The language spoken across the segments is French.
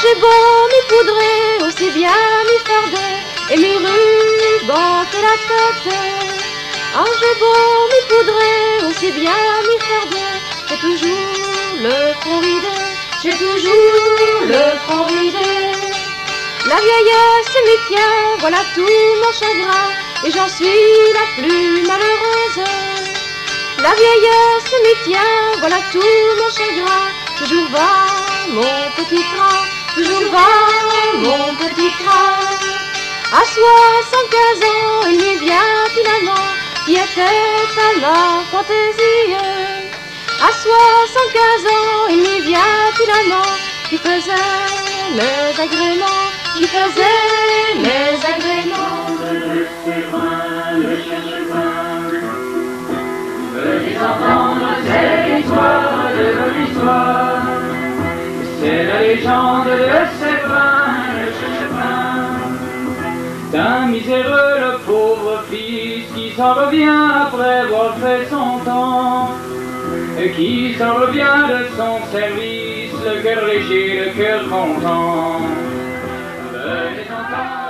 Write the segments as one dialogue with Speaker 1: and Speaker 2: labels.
Speaker 1: j'ai beau m'y poudrer, aussi bien m'y farder, et m'y rubanter la tête. Ah, j'ai beau m'y poudrer, aussi bien m'y farder, j'ai toujours le front ridé, j'ai toujours le front ridé. La vieillesse m'y tient, voilà tout mon chagrin, et j'en suis la plus malheureuse. La vieillesse m'y tient, voilà tout mon chagrin, toujours va mon petit train, toujours va mon petit train. À 75 ans, il m'y vient finalement, qui était à ma fantaisie. À 75 ans, il m'y vient finalement, qui faisait mes agréments, qui faisait mes agréments.
Speaker 2: Venez entendre cette histoire de l'histoire, c'est la légende de Séverin, d'un miséreux, le pauvre fils qui s'en revient après avoir fait son temps, et qui s'en revient de son service, le cœur léger, le cœur content. Venez entendre.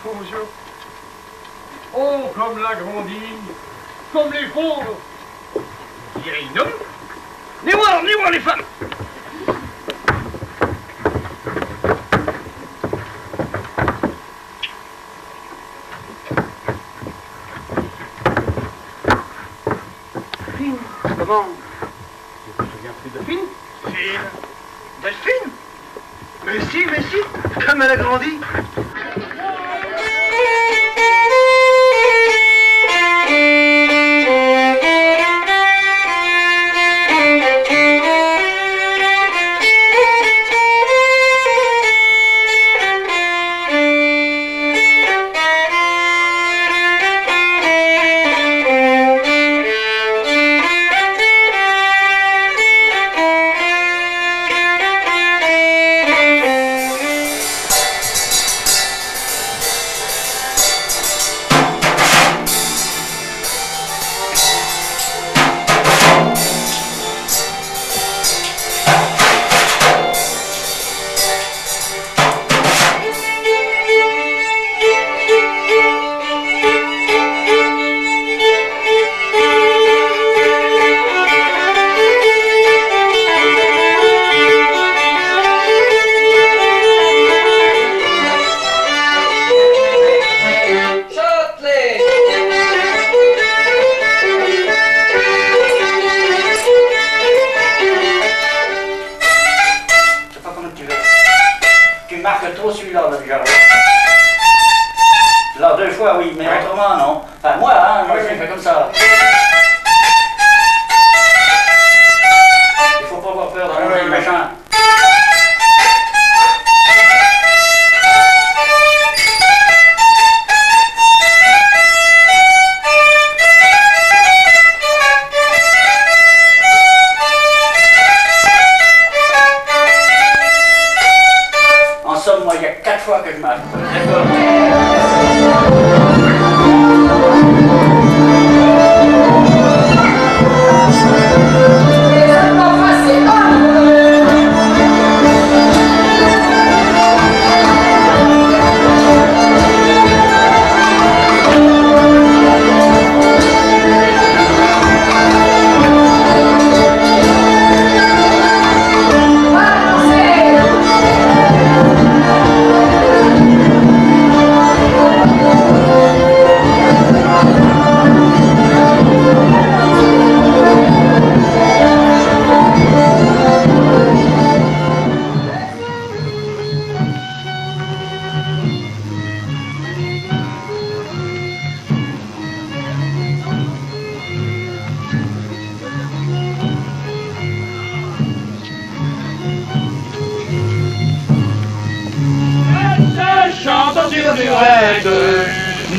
Speaker 3: Bonjour. Oh, comme la grandit, comme les pauvres. Je dirais une homme. Venez voir les femmes. Fine. Comment? Je me souviens plus de Fine. Fine. Delphine? Mais si, comme elle a grandi.
Speaker 4: Alors 2 fois oui, mais autrement non. Enfin moi, hein, moi j'ai fait comme ça. Il faut pas avoir peur dans le machin. En somme, moi il y a 4 fois que je marche. D'accord.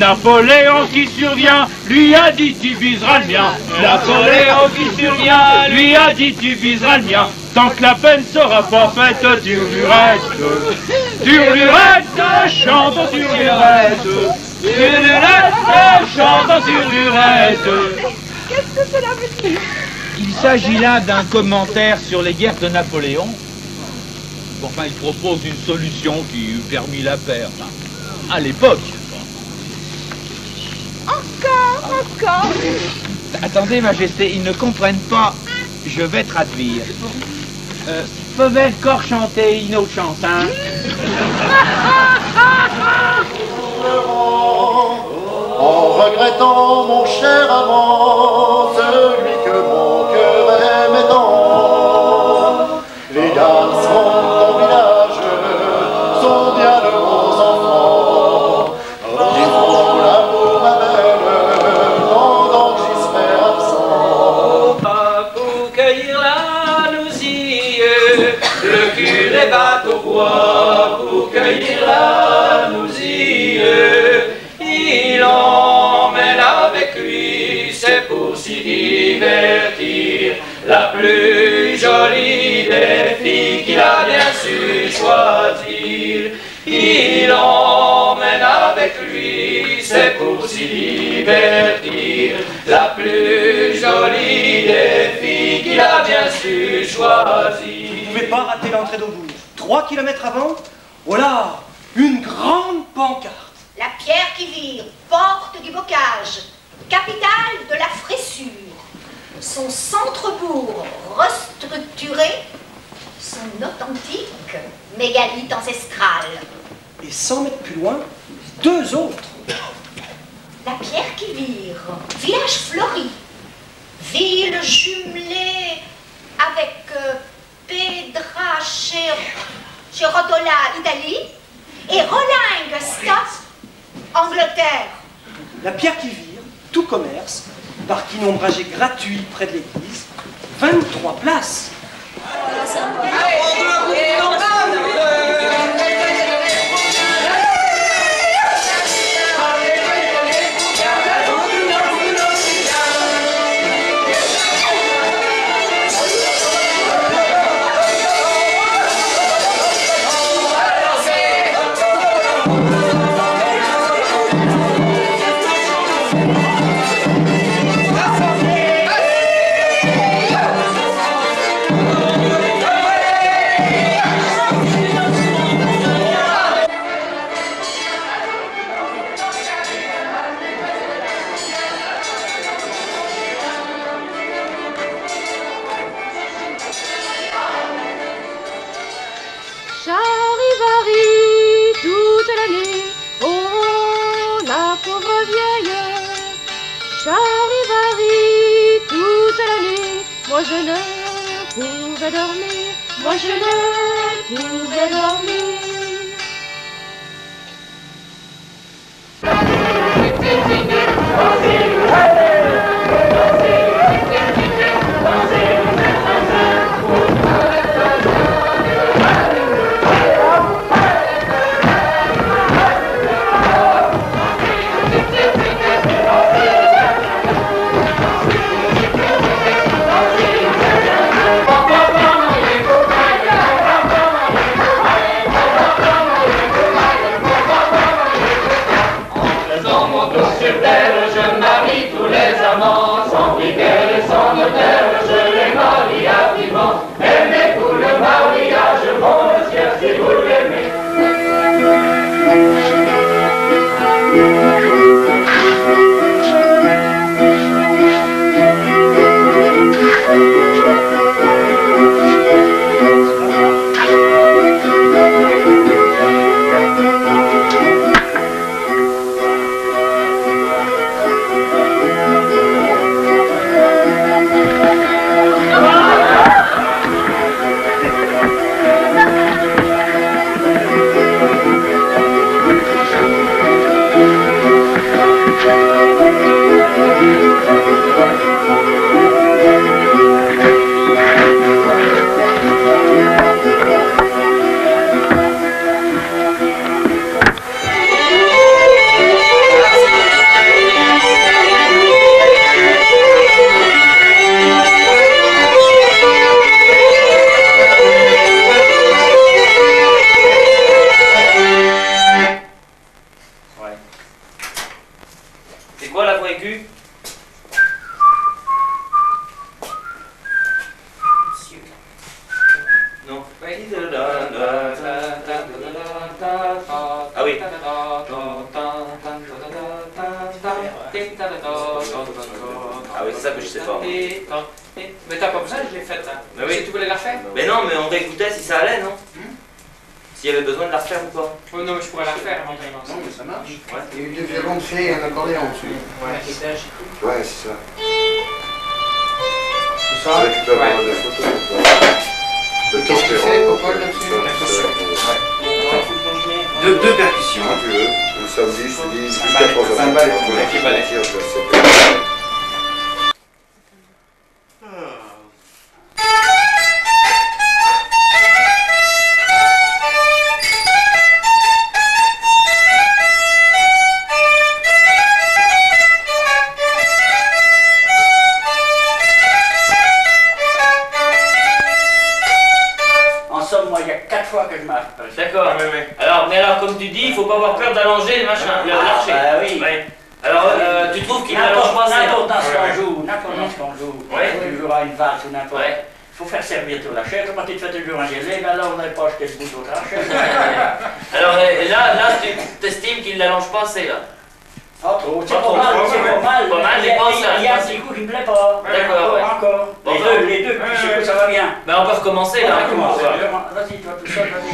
Speaker 2: Napoléon qui survient, lui a dit tu viseras le mien. Napoléon qui survient, lui a dit tu viseras le mien. Tant que la peine sera pas faite, Turlurette, chante Turlurette, Turlurette, chante Turlurette.
Speaker 5: Qu'est-ce que cela veut dire?
Speaker 6: Il s'agit là d'un commentaire sur les guerres de Napoléon. Enfin, il propose une solution qui eût permis la paix, enfin, à l'époque.
Speaker 5: Encore.
Speaker 6: Attendez, Majesté, ils ne comprennent pas. Je vais traduire. Fauvel corps chanté, innocent, hein.
Speaker 7: En regrettant mon cher amant, celui que mon cœur aimait tant. Les garçons de ton village sont bien de bons enfants. Ils font l'amour, ma belle, pendant que j'y serai absent.
Speaker 8: Pour cueillir la nousille, le curé va au bois. Pour cueillir la nousille, il emmène avec lui, c'est pour s'y divertir. La plus jolie des filles qu'il a bien su choisir. Il emmène avec lui, c'est pour s'y divertir. La plus jolie des filles qu'il a bien su choisir.
Speaker 9: Vous ne pouvez pas rater l'entrée d'Aubourg. 3 kilomètres avant, voilà, une grande pancarte.
Speaker 10: La pierre qui vire, porte du bocage, capitale de la fraissure. Son centre-bourg restructuré, son authentique mégalithe ancestrale.
Speaker 9: Et 100 mètres plus loin, 2 autres.
Speaker 10: La pierre qui vire, village fleuri, ville jumelée avec Pedra Cerotola, Italie, et Rollingue-Scott, Angleterre.
Speaker 9: La pierre qui vire, tout commerce, parking ombragé gratuit près de l'église, 23 places.
Speaker 1: Charivari toute l'année, oh la pauvre vieille. Charivari toute l'année, moi je ne pouvais dormir, moi je ne pouvais dormir.
Speaker 8: Sur terre, je Non. Ah oui. Ah oui, c'est ça que je sais pas.
Speaker 2: Mais t'as pas besoin, je l'ai faite. Hein.
Speaker 8: Mais oui.
Speaker 2: Si tu voulais la refaire?
Speaker 8: Mais non, mais on réécoutait si ça allait, non? S'il y avait besoin de la refaire ou pas?
Speaker 2: Oh non, mais je pourrais la refaire éventuellement.
Speaker 11: Non, mais ça marche.
Speaker 8: Ouais.
Speaker 11: Il y a eu deux violons de fée et un accordéon dessus.
Speaker 8: Ouais,
Speaker 11: c'est ça. C'est ça?
Speaker 7: Tu peux avoir des photos.
Speaker 11: Qu'est-ce qu'il fait, Popol, là-dessus? Deux percussions.
Speaker 7: Si tu veux, le samedi, je te dis, jusqu'à 3h.
Speaker 11: Un balai.
Speaker 8: D'accord. Alors, mais alors, comme tu dis, il faut pas avoir peur d'allonger les machins, l'archer.
Speaker 4: Bah oui.
Speaker 8: Ouais. Alors, tu trouves qu'il n'allonge pas assez?
Speaker 4: N'importe dans ce qu'on joue, n'importe dans ce qu'on joue.
Speaker 8: Ouais.
Speaker 4: Tu joueras une valse ou n'importe.
Speaker 8: Ouais.
Speaker 4: Il faut faire servir tout la chair. Quand tu te fais toujours un gélé, ben là, on n'avait pas acheté ce bout d'autre chair.
Speaker 8: Alors, là, tu t'estimes qu'il n'allonge pas assez, là?
Speaker 4: Pas trop, c'est pas mal, c'est pas mal.
Speaker 8: Pas mal, mais pas ça.
Speaker 4: Il y a un petit coup qui me plaît pas.
Speaker 8: D'accord, ouais.
Speaker 4: Encore.
Speaker 8: Bon,
Speaker 4: Les deux, puis je sais que ça va bien.
Speaker 8: Ben, on peut recommencer, là.
Speaker 4: Vas-y, toi tout seul, vas-y.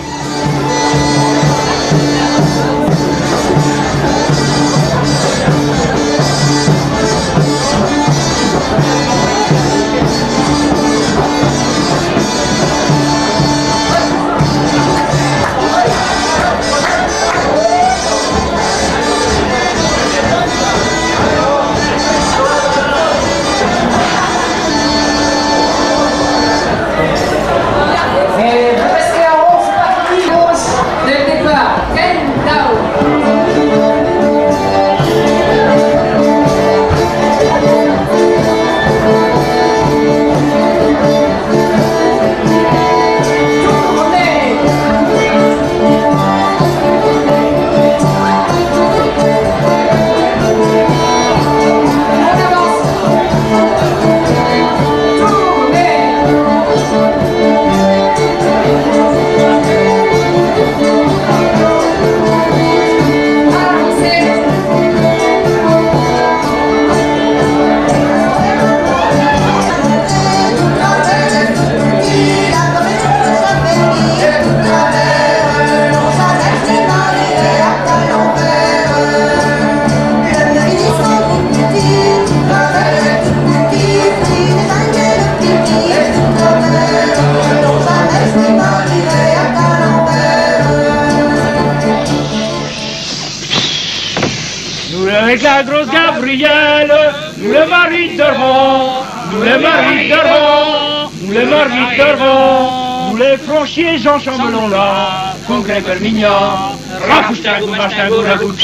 Speaker 6: Avec la grosse Gabrielle, nous les mariterons, nous les mariterons, nous les mariterons, nous les franchiers Jean Chambelon là, congrès Permignan, rafouchtin, goumachtin, gouragou.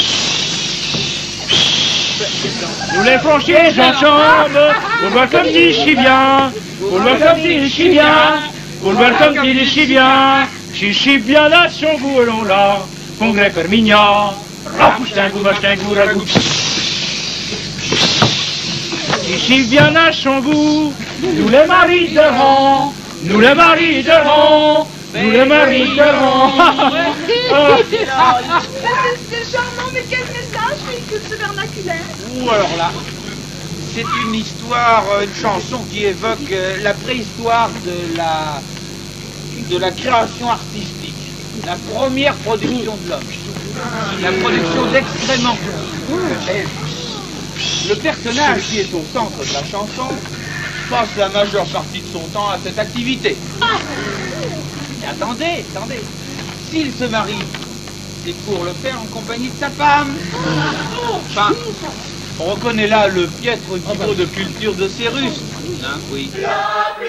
Speaker 6: Nous les franchiers Jean Chambre, pour voir comme dit Chibien, pour voir comme dit Chibien, pour voir comme dit Chibien, Chibien là, son goulon là, congrès Permignan, rafouchtin, goumachtin, gouragou. Ici bien à son goût, nous les mariterons, nous les mariterons, nous les mariterons.
Speaker 5: C'est charmant, mais quel message fait une culture vernaculaire?
Speaker 6: Ou alors là, c'est une histoire, une chanson qui évoque la préhistoire de la création artistique, la première production de l'homme, la production d'excréments. Le personnage qui est au centre de la chanson passe la majeure partie de son temps à cette activité. Et attendez, s'il se marie, c'est pour le faire en compagnie de sa femme. Enfin, on reconnaît là le piètre niveau de culture de Cérus. Hein, oui.
Speaker 8: La plus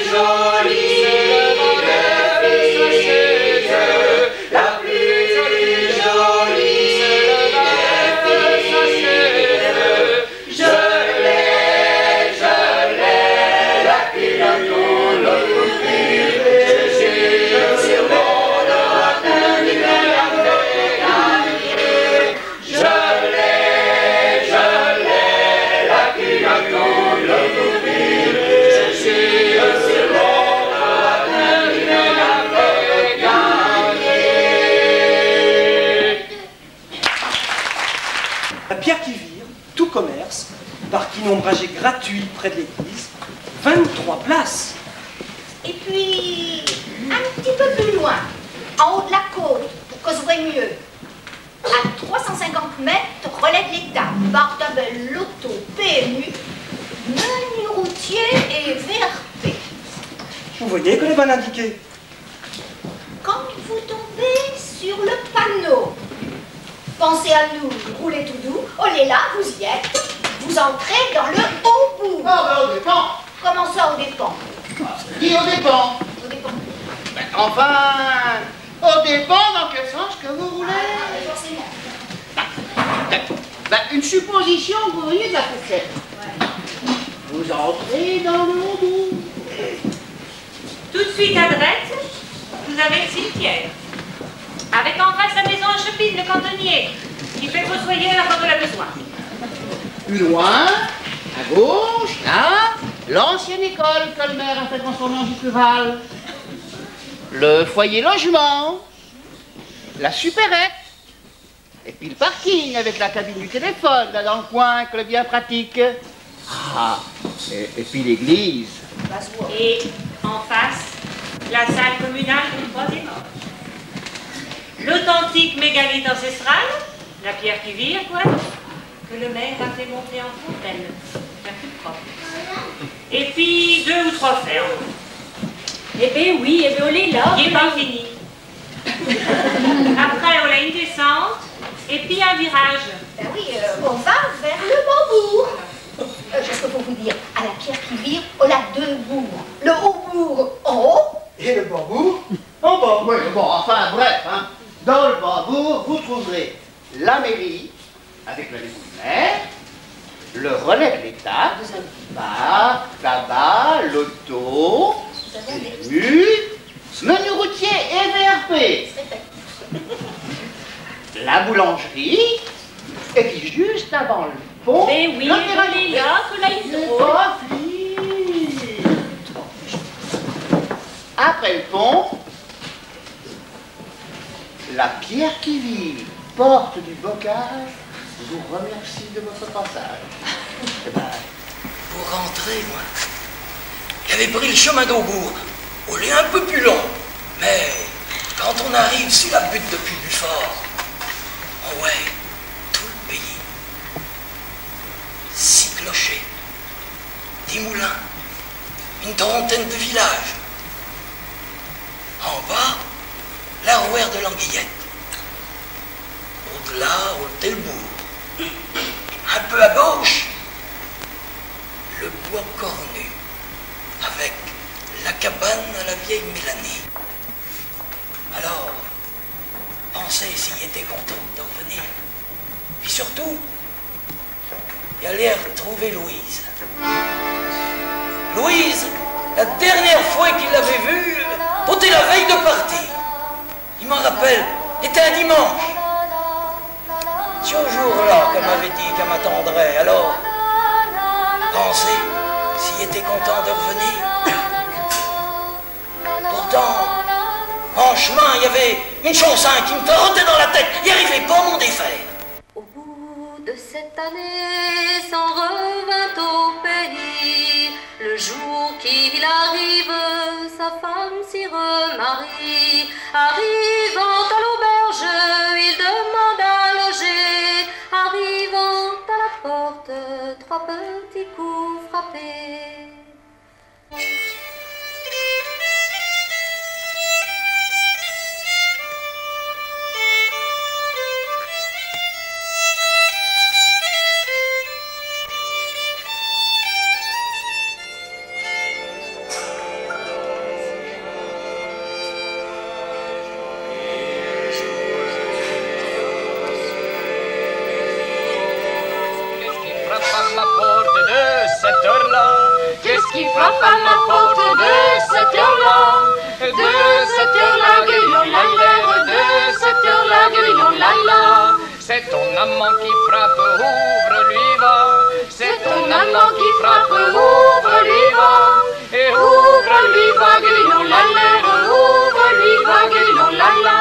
Speaker 8: jolie la plus jolie
Speaker 12: Je suis sur
Speaker 9: ombragé gratuit près de l'église, 23 places.
Speaker 10: Et puis, un petit peu plus loin, en haut de la côte, pour que ce soit mieux, à 350 mètres, relais de l'État, barre tabelle, loto, PMU, menu routier et VRP.
Speaker 9: Vous voyez que les bonnes indiquées.
Speaker 10: Quand vous tombez sur le panneau, pensez à nous, roulez tout doux, olé là, vous y êtes, vous entrez dans le haut bout.
Speaker 12: Ah ben au dépend.
Speaker 10: Comment ça, au dépend?
Speaker 12: Dis au dépend.
Speaker 10: Au dépend.
Speaker 12: Ben, enfin, au dépend dans quel sens que vous voulez.
Speaker 10: Forcément.
Speaker 12: Ben, une supposition que vous voyez de la fourchette.
Speaker 10: Ouais.
Speaker 12: Vous entrez dans le haut bout.
Speaker 13: Tout de suite à droite, vous avez le cimetière. Avec en face la maison à Chepine, le cantonnier, qui fait fossoyer là quand on a besoin.
Speaker 12: Plus loin, à gauche, là, l'ancienne école que le maire a fait transformer en gîte rural. Le foyer logement, la supérette, et puis le parking avec la cabine du téléphone là dans le coin que le bien pratique. Ah, et puis l'église.
Speaker 13: Et en face, la salle communale du troisième âge. L'authentique mégalithe ancestrale, la pierre qui vire, quoi, que le maire a fait monter en fontaine, faire plus propre. Et puis 2 ou 3 fermes.
Speaker 1: Eh bien oui, eh bien on est là.
Speaker 13: Qui n'est pas fini. Après, on a une descente, et puis un virage.
Speaker 10: Ben oui, on va vers le Beaubourg. Qu'est-ce qu'il faut vous dire? À la pierre qui vire, on a 2 bourgs. Le Haut-Bourg en haut.
Speaker 12: Et le Beaubourg en bas. Oui, bon, enfin, bref, hein. Dans le Beaubourg, vous trouverez la mairie, avec la maison du maire, le relais de l'État, bar, tabac, l'auto, menu routier et VRP, la boulangerie, et puis juste avant le pont,
Speaker 1: Mais oui,
Speaker 12: le terrain
Speaker 1: on est là, que là il
Speaker 12: c'est
Speaker 1: faut.
Speaker 12: pas fini. Après le pont, la pierre qui vit, porte du bocage, vous remercie de votre passage. Eh ben,
Speaker 14: Pour rentrer, moi, j'avais pris le chemin d'Aubourg. On est un peu plus long, mais quand on arrive sur la butte de Puy-du-Fort, oh ouais, tout le pays. 6 clochers, 10 moulins, une trentaine de villages. En bas, la rouère de l'Anguillette. Au-delà, au Telbourg. Un peu à gauche, le bois cornu, avec la cabane à la vieille Mélanie. Alors, pensez s'il était content de revenir. Puis surtout, il allait retrouver Louise. Louise, la dernière fois qu'il l'avait vue, c'était la veille de partie. Il m'en rappelle, c'était un dimanche. Ce jour-là qu'elle m'avait dit qu'elle m'attendrait, alors, pensez s'il était content de revenir. Pourtant, en chemin, il y avait une chanson qui me trottait dans la tête. Il n'y arrivait pas à m'en défaire.
Speaker 15: Au bout de cette année, s'en revint au pays. Le jour qu'il arrive, sa femme s'y remarie. Arrivant à l'auberge, il demande à loger. Arrivant à la porte, 3 petits coups frappés.
Speaker 2: Qu'est-ce qui frappe à ma porte de cette heure-là? De cette heure-là, gueulons la l'air, de cette heure-là, gueulons la la. C'est ton amant qui frappe, ouvre-lui va. C'est ton amant qui frappe, ouvre-lui va. Et ouvre-lui va, gueulons la l'air, ouvre-lui va, gueulons la la.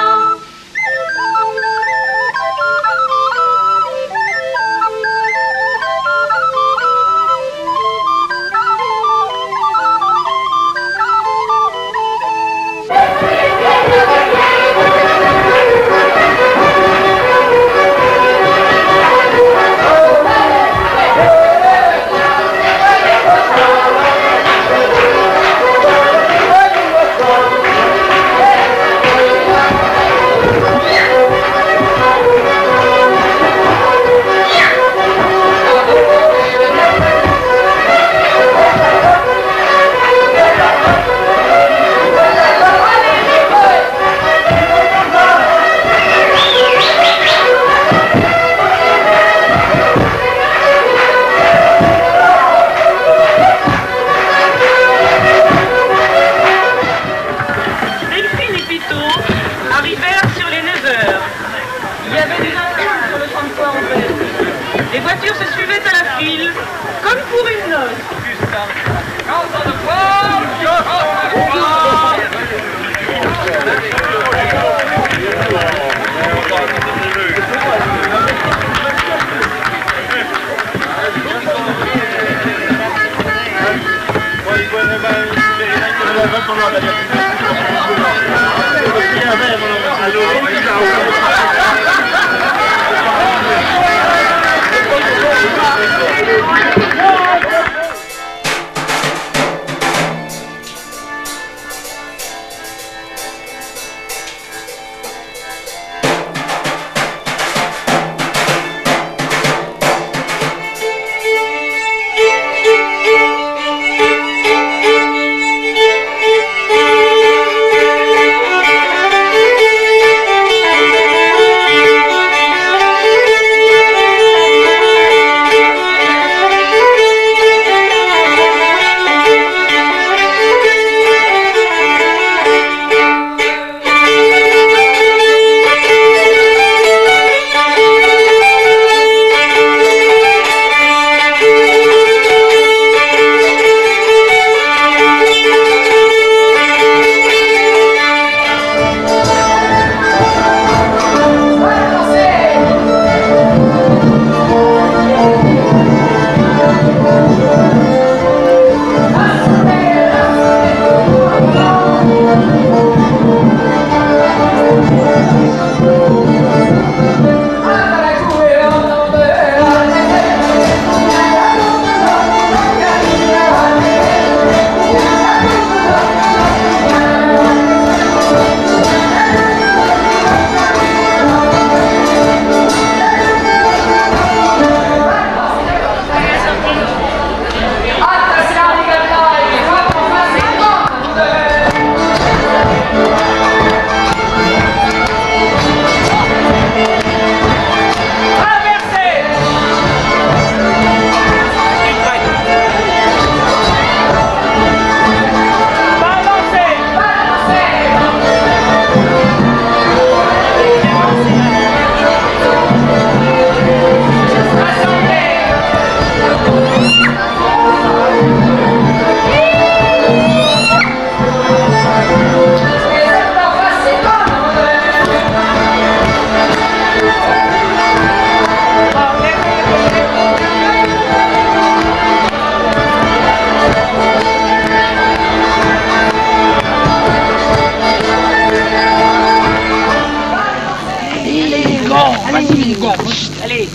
Speaker 6: Allez,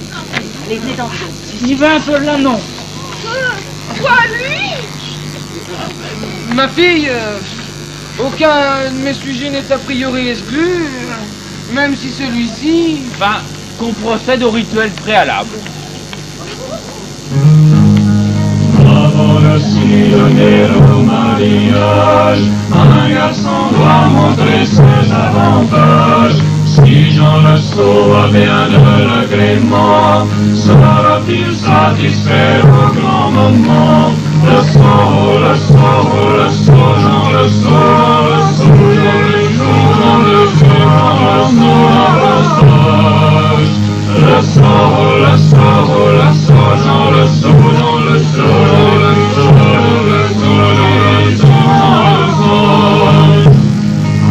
Speaker 6: venez dans le dos. Il va un peu là, non.
Speaker 5: Quoi, lui?
Speaker 2: Ma fille, aucun de mes sujets n'est a priori exclu, même si celui-ci...
Speaker 6: Enfin, qu'on procède au rituel préalable.
Speaker 16: Avant de s'y donner au mariage, un garçon doit montrer ses avantages. Si Jean le Sot a bien de l'agrément, sera-t-il satisfait au grand moment? Le Sot, le Sot, le Sot, Jean le Sot, le Sot, Jean le Sot, Jean le Sot, Jean le Sot, le Sot, le Sot, Jean le Sot, Jean le Sot, Jean le Sot, Jean le Sot, Jean le Sot,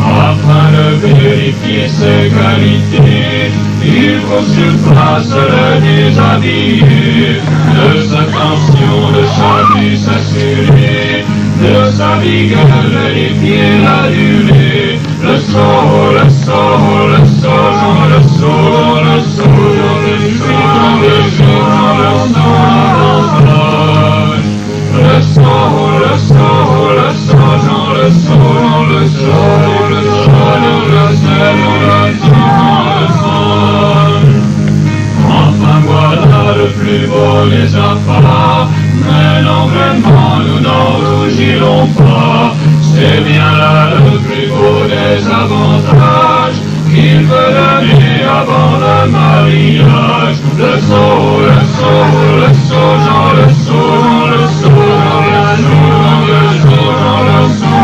Speaker 16: afin de vérifier ses qualités, il faut sur place le déshabiller, de sa tension, de sa vue s'assurer, de sa vigueur, les pieds l'adulé. Le Sot, le Sot, le Sot, Jean le Sot, le Sot, Jean le Sot, le Sot, le Sot, le Sot, le Sot, le Sot, Jean le Sot, Jean le Sot, le Sot, enfin voilà le plus beau les apparts, mais non vraiment nous n'en rougirons pas. C'est bien là le plus beau des avantages qu'il veut donner avant le mariage. Le Sot, le Sot, le Sot, Jean le Sot, Jean le Sot, Jean le Sot, Jean le Sot,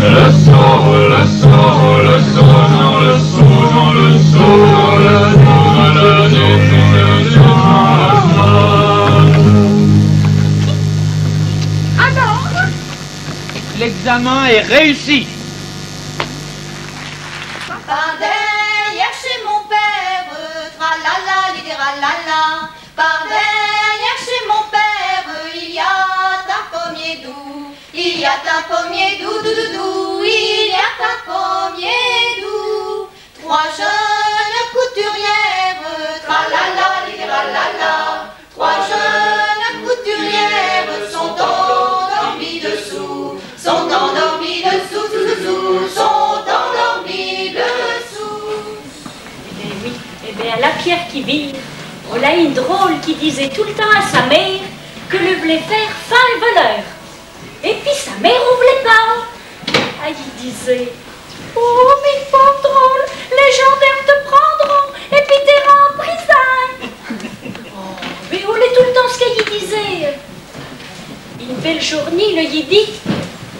Speaker 16: le Sot, le Sot, le Sot, Jean le Sot, Jean le Sot,
Speaker 6: l'examen est réussi.
Speaker 10: Par derrière chez mon père, tralala, lidéralala. Par derrière chez mon père, il y a un pommier doux. Il Il y a un pommier doux, doux, doux, doux, il y a un pommier doux. Trois jeunes couturières, tralala, liralala. Trois jeunes couturières sont endormies dessous, sont endormies dessous, dessous, sont endormies dessous.
Speaker 13: Eh bien oui, eh bien la pierre qui vire, on a une drôle qui disait tout le temps à sa mère que le voulait faire fin et voleur. Et puis sa mère ne voulait pas. Ah, il disait, oh, mais pauvre drôle, les gendarmes te prendront et puis t'iras en prison. Oh, mais on est tout le temps ce qu'il disait. Une belle journée, le y dit,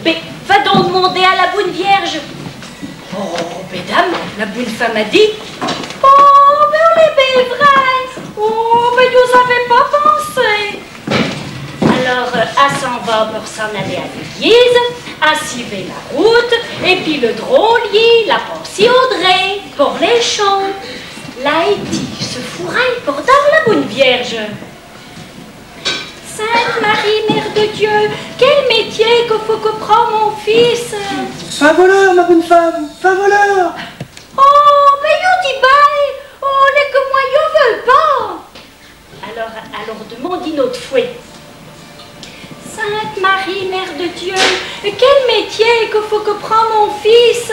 Speaker 13: mais va donc demander à la bonne vierge. Oh, mesdames, la bonne femme a dit, oh, mais on est bien vrai. Oh, mais vous avez pas pensé. Alors, elle s'en va pour s'en aller à l'église, à suivre la route, et puis le drôlier l'a pensé Audrey pour les champs. Là, il dit, se fourraille pour dans la bonne vierge. Sainte Marie, Mère de Dieu, quel métier qu'il faut que prend mon fils.
Speaker 9: Fin voleur, ma bonne femme, fin voleur.
Speaker 13: Oh, mais you dit bye, oh, les que moi, you veux pas. Alors demande une autre fois. Sainte Marie, Mère de Dieu, quel métier qu'il faut que prend mon fils.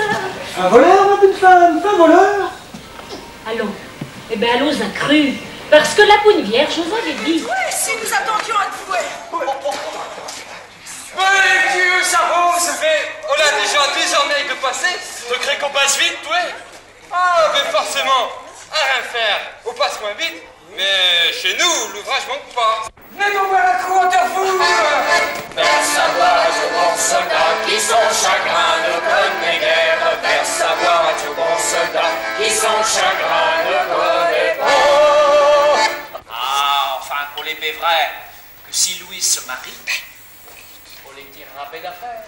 Speaker 9: Un voleur, ma bonne femme, un voleur.
Speaker 13: Allons, eh bien, allons à cru, parce que la bonne vierge vous avait dit.
Speaker 5: Oui, si nous attendions à te fouet.
Speaker 3: Mais Dieu, ça va, ça fait. On a déjà 2 années de passer. Tu crées qu'on passe vite, toi? Ah, mais forcément, à rien faire, on passe moins vite. Mais chez nous, l'ouvrage manque pas. Venez donc à la cour, vous.
Speaker 17: Faire savoir à tous bons soldats qui sont chagrins ne connaît guère. Faire savoir à tous bons soldats qui sont chagrins ne connaît pas.
Speaker 18: Ah, enfin, pour les bévrais, que si Louis se marie, on les tirera bien d'affaires.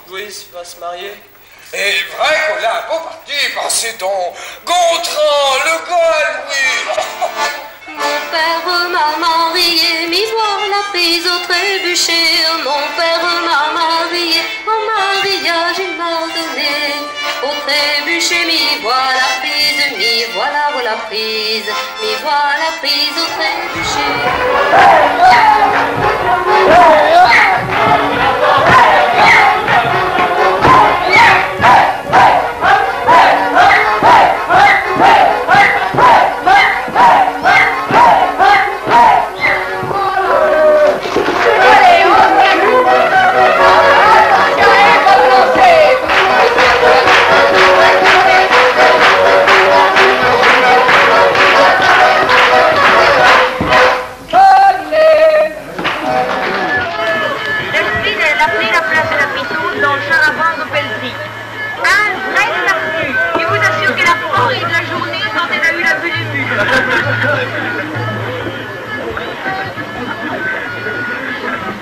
Speaker 3: Louis va se marier. Et vrai qu'on a un beau parti, passé ton Gontran, le gars, oui.
Speaker 15: Mon père m'a marié, m'y voilà prise au trébuchet. Mon père m'a marié, en mariage il m'a donné. Au trébuchet, m'y voilà prise, m'y voilà prise. M'y voilà prise au trébuchet.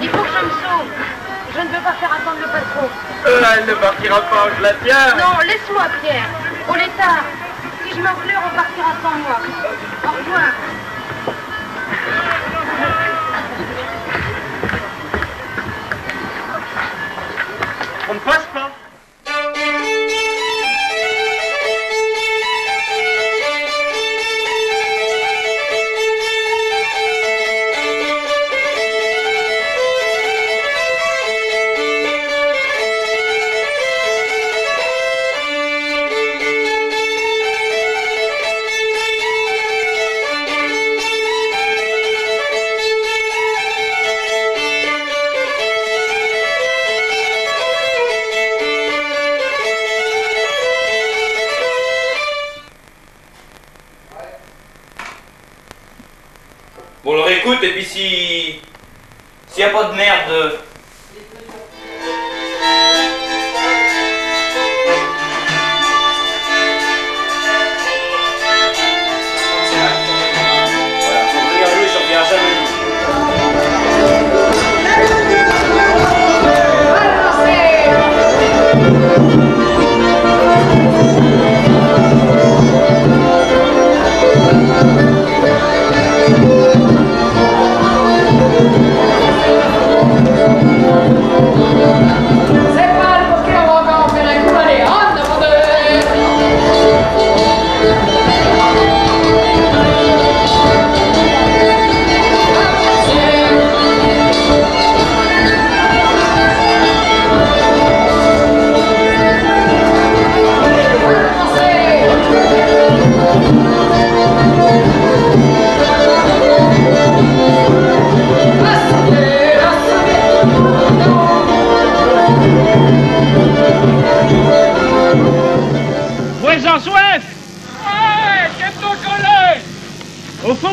Speaker 5: Il faut que je me sauve. Je ne veux pas faire attendre le patron.
Speaker 3: Elle ne partira pas, je la tiens.
Speaker 5: Non, laisse-moi, Pierre. On est tard. Si je m'enflure, on partira sans moi. Au revoir.
Speaker 3: On ne passe pas.
Speaker 8: Bon, on leur écoute, et puis s'il n'y a pas de merde... Voilà, faut venir jouer, ça ne vient jamais.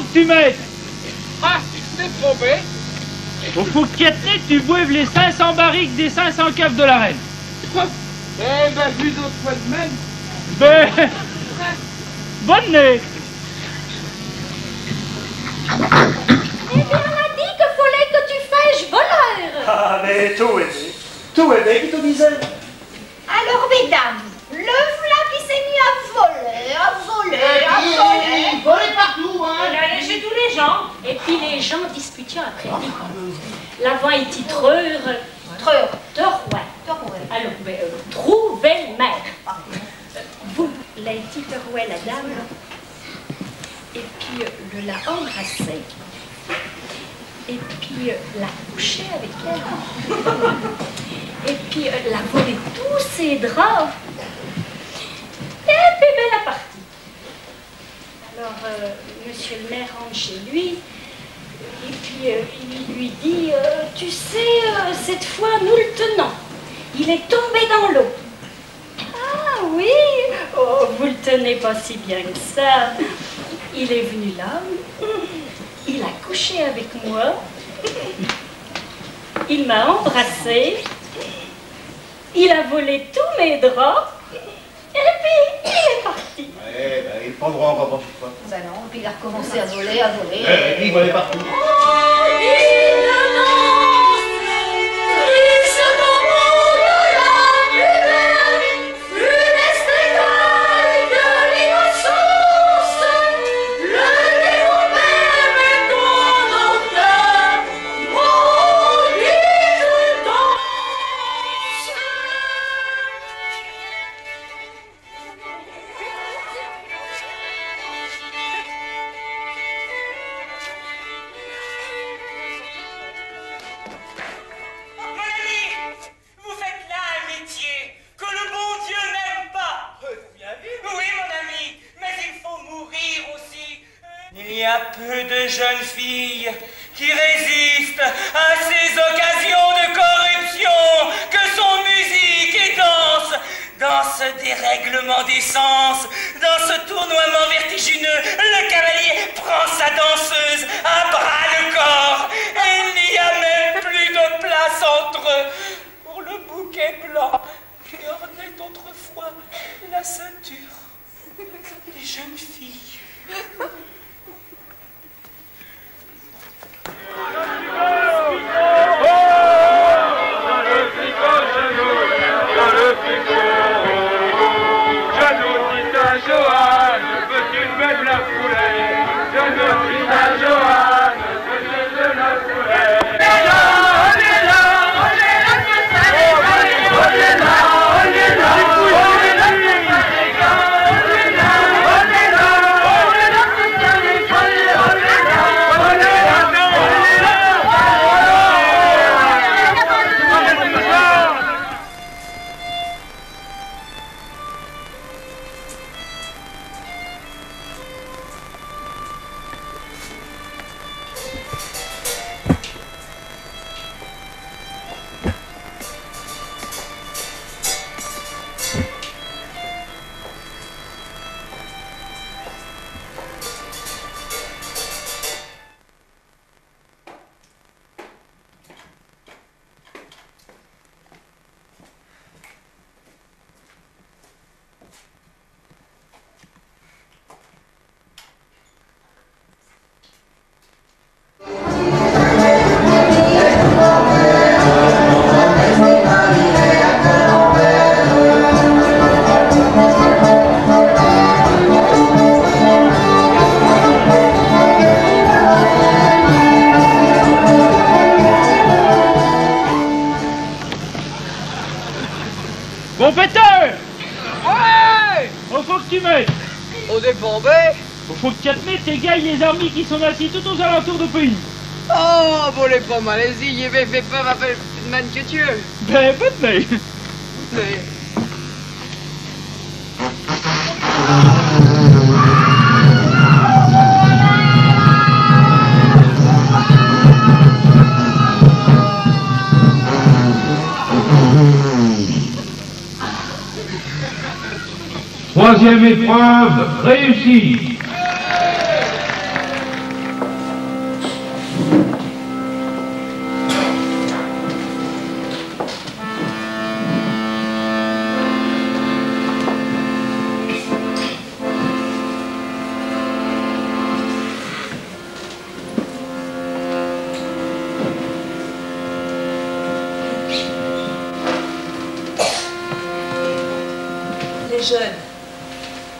Speaker 19: que tu mettes.
Speaker 6: Ah, tu t'es trompé.
Speaker 19: Il faut que Catherine, tu boives les 500 barriques des 500 caves de la reine.
Speaker 6: Eh ben, vu d'autres fois de même.
Speaker 19: Ben, bonne nuit.
Speaker 13: Eh bien, on a dit que fallait que tu fasses voleur.
Speaker 9: Ah, mais tout est bien qui te disait.
Speaker 10: Alors, mesdames, le v'là qui s'est mis à voler.
Speaker 12: Voler partout, hein.
Speaker 13: Il a léché tous les gens. Et puis les gens disputaient après lui. L'avant est titreur. Ouais. Alors, trouvez le maire. Vous, la titrerouet la dame. Et puis le l'a embrassé. Et puis l'a couché avec elle. Et puis l'a volé tous ses draps. Et puis ben la partie. Alors, monsieur le maire rentre chez lui. Et puis il lui dit, tu sais, cette fois nous le tenons. Il est tombé dans l'eau. Ah oui, oh, vous le tenez pas si bien que ça. Il est venu là, il a couché avec moi, il m'a embrassé, il a volé tous mes draps, et puis il est parti.
Speaker 7: Ouais, ben, il prendra encore pour chaque fois.
Speaker 10: Ben non, puis il a recommencé à voler.
Speaker 7: Et puis il volait partout.
Speaker 14: Il y a peu de jeunes filles qui résistent à ces occasions de corruption que sont musique et danse. Dans ce dérèglement des sens, dans ce tournoiement vertigineux, le cavalier prend sa danseuse à bras le corps et il n'y a même plus de place entre eux pour le bouquet blanc qui ornait autrefois la ceinture des jeunes filles.
Speaker 19: Bon péteur! Ouais! Faut que tu mettes!
Speaker 6: Au dépendé?
Speaker 19: Faut que Catherine t'égaille les armées qui sont assis tout aux alentours du pays.
Speaker 6: Oh, volez pas Malaisie, il avait fait peur à faire de man que tu veux.
Speaker 19: Ben, pas de mais.
Speaker 16: Troisième épreuve réussie.
Speaker 20: était jeune.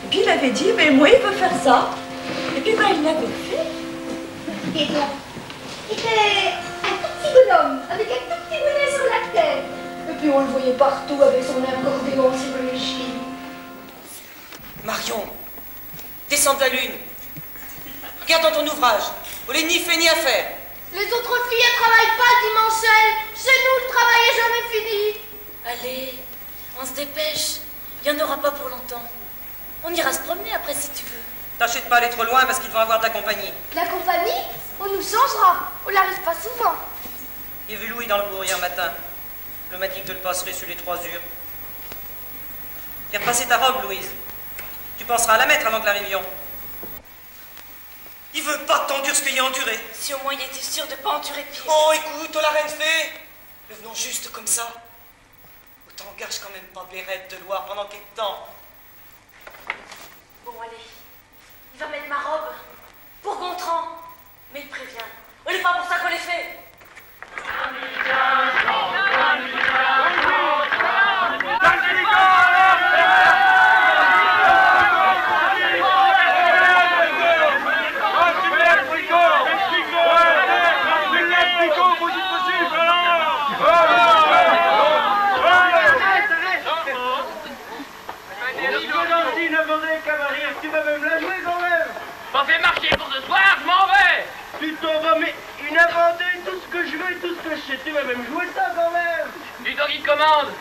Speaker 20: Et puis il avait dit, ben moi, il peut faire ça. Et puis ben, il l'avait fait.
Speaker 10: Et donc, il était un tout petit bonhomme, avec un tout petit bonnet sur la tête. Et puis on le voyait partout avec son accordéon sur les chevilles.
Speaker 21: Marion, descends de la lune. Regarde dans ton ouvrage. On n'est ni fait ni à faire.
Speaker 5: Les autres filles, elles travaillent pas dimanche seul. Chez nous, le travail est jamais fini.
Speaker 13: Allez, on se dépêche. Il n'y en aura pas pour longtemps. On ira se promener après si tu veux.
Speaker 21: Tâchez de pas aller trop loin parce qu'ils vont avoir de la compagnie.
Speaker 5: La compagnie, on nous changera. On n'arrive pas souvent.
Speaker 21: J'ai vu Louis dans le bourg hier matin. Je m'a dit que tu le passerais sur les 3 heures. Fais repasser ta robe, Louise. Tu penseras à la mettre avant que nous arrivions. Il veut pas t'endurer ce qu'il a enduré.
Speaker 13: Si au moins il était sûr de pas endurer pire.
Speaker 21: Oh, écoute, on l'a rien fait. Le venons juste comme ça. Autant gage quand même pas Bérette de Loire pendant quelque temps.
Speaker 13: Bon, allez. Il va mettre ma robe pour Gontran. Mais il prévient. On n'est pas pour ça qu'on les fait.
Speaker 19: Tu vas même la jouer quand même. Pas fait marcher pour ce soir, je m'en vais. Tu t'en vas mais une inventer tout ce que je veux et tout ce que je sais. Tu vas même jouer ça quand même. C'est toi qui te commande.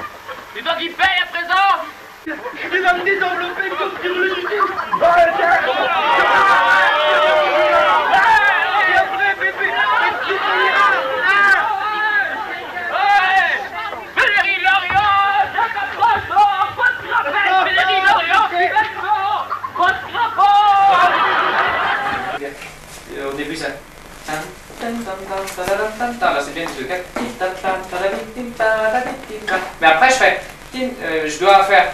Speaker 19: C'est toi qui paye à présent. Tu vas me désenvelopper comme sur le du tout. Et après, bébé, tu payeras. Valérie Lorient, Jacob Poisson, pas de rappel. Valérie Lorient,
Speaker 2: au début, ça. Là, c'est bien ce cas. Mais après, je fais. Je dois faire.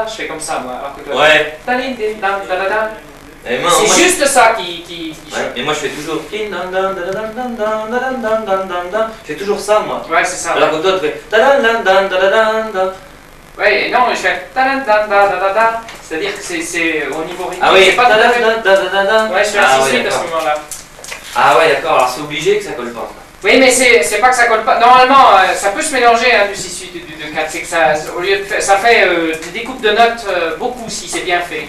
Speaker 2: Je fais comme ça, moi. Alors que toi,
Speaker 8: ouais.
Speaker 2: C'est juste ça qui
Speaker 8: ouais, mais moi je fais toujours. Je fais toujours ça, moi.
Speaker 2: Ouais, c'est ça.
Speaker 8: Alors que toi, tu fais.
Speaker 2: Ouais, non, je fais. C'est-à-dire que c'est au niveau rythmique.
Speaker 8: Ah oui,
Speaker 2: c'est pas ouais, je fais un 6-8 à ce moment-là.
Speaker 8: Ah ouais, d'accord, alors c'est obligé que ça colle pas.
Speaker 2: Oui, mais c'est pas que ça colle pas. Normalement, ça peut se mélanger hein, du 6-8 et du 2-4. C'est que ça, au lieu de ça fait des découpes de notes beaucoup si c'est bien fait.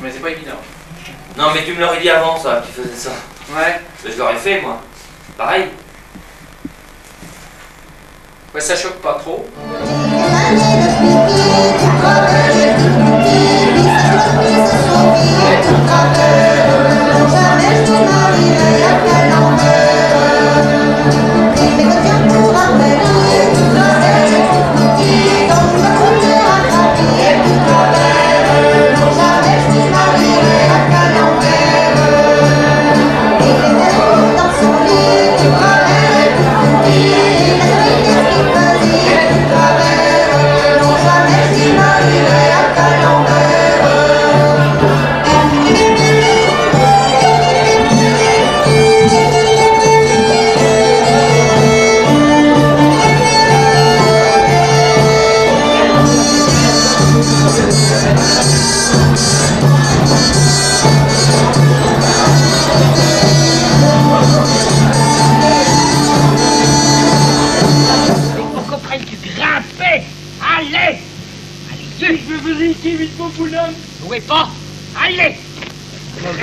Speaker 2: Mais c'est pas évident.
Speaker 8: Non, mais tu me l'aurais dit avant, ça, tu faisais ça.
Speaker 2: Ouais.
Speaker 8: Mais je l'aurais fait, moi. Pareil.
Speaker 2: Ouais, ça choque pas trop.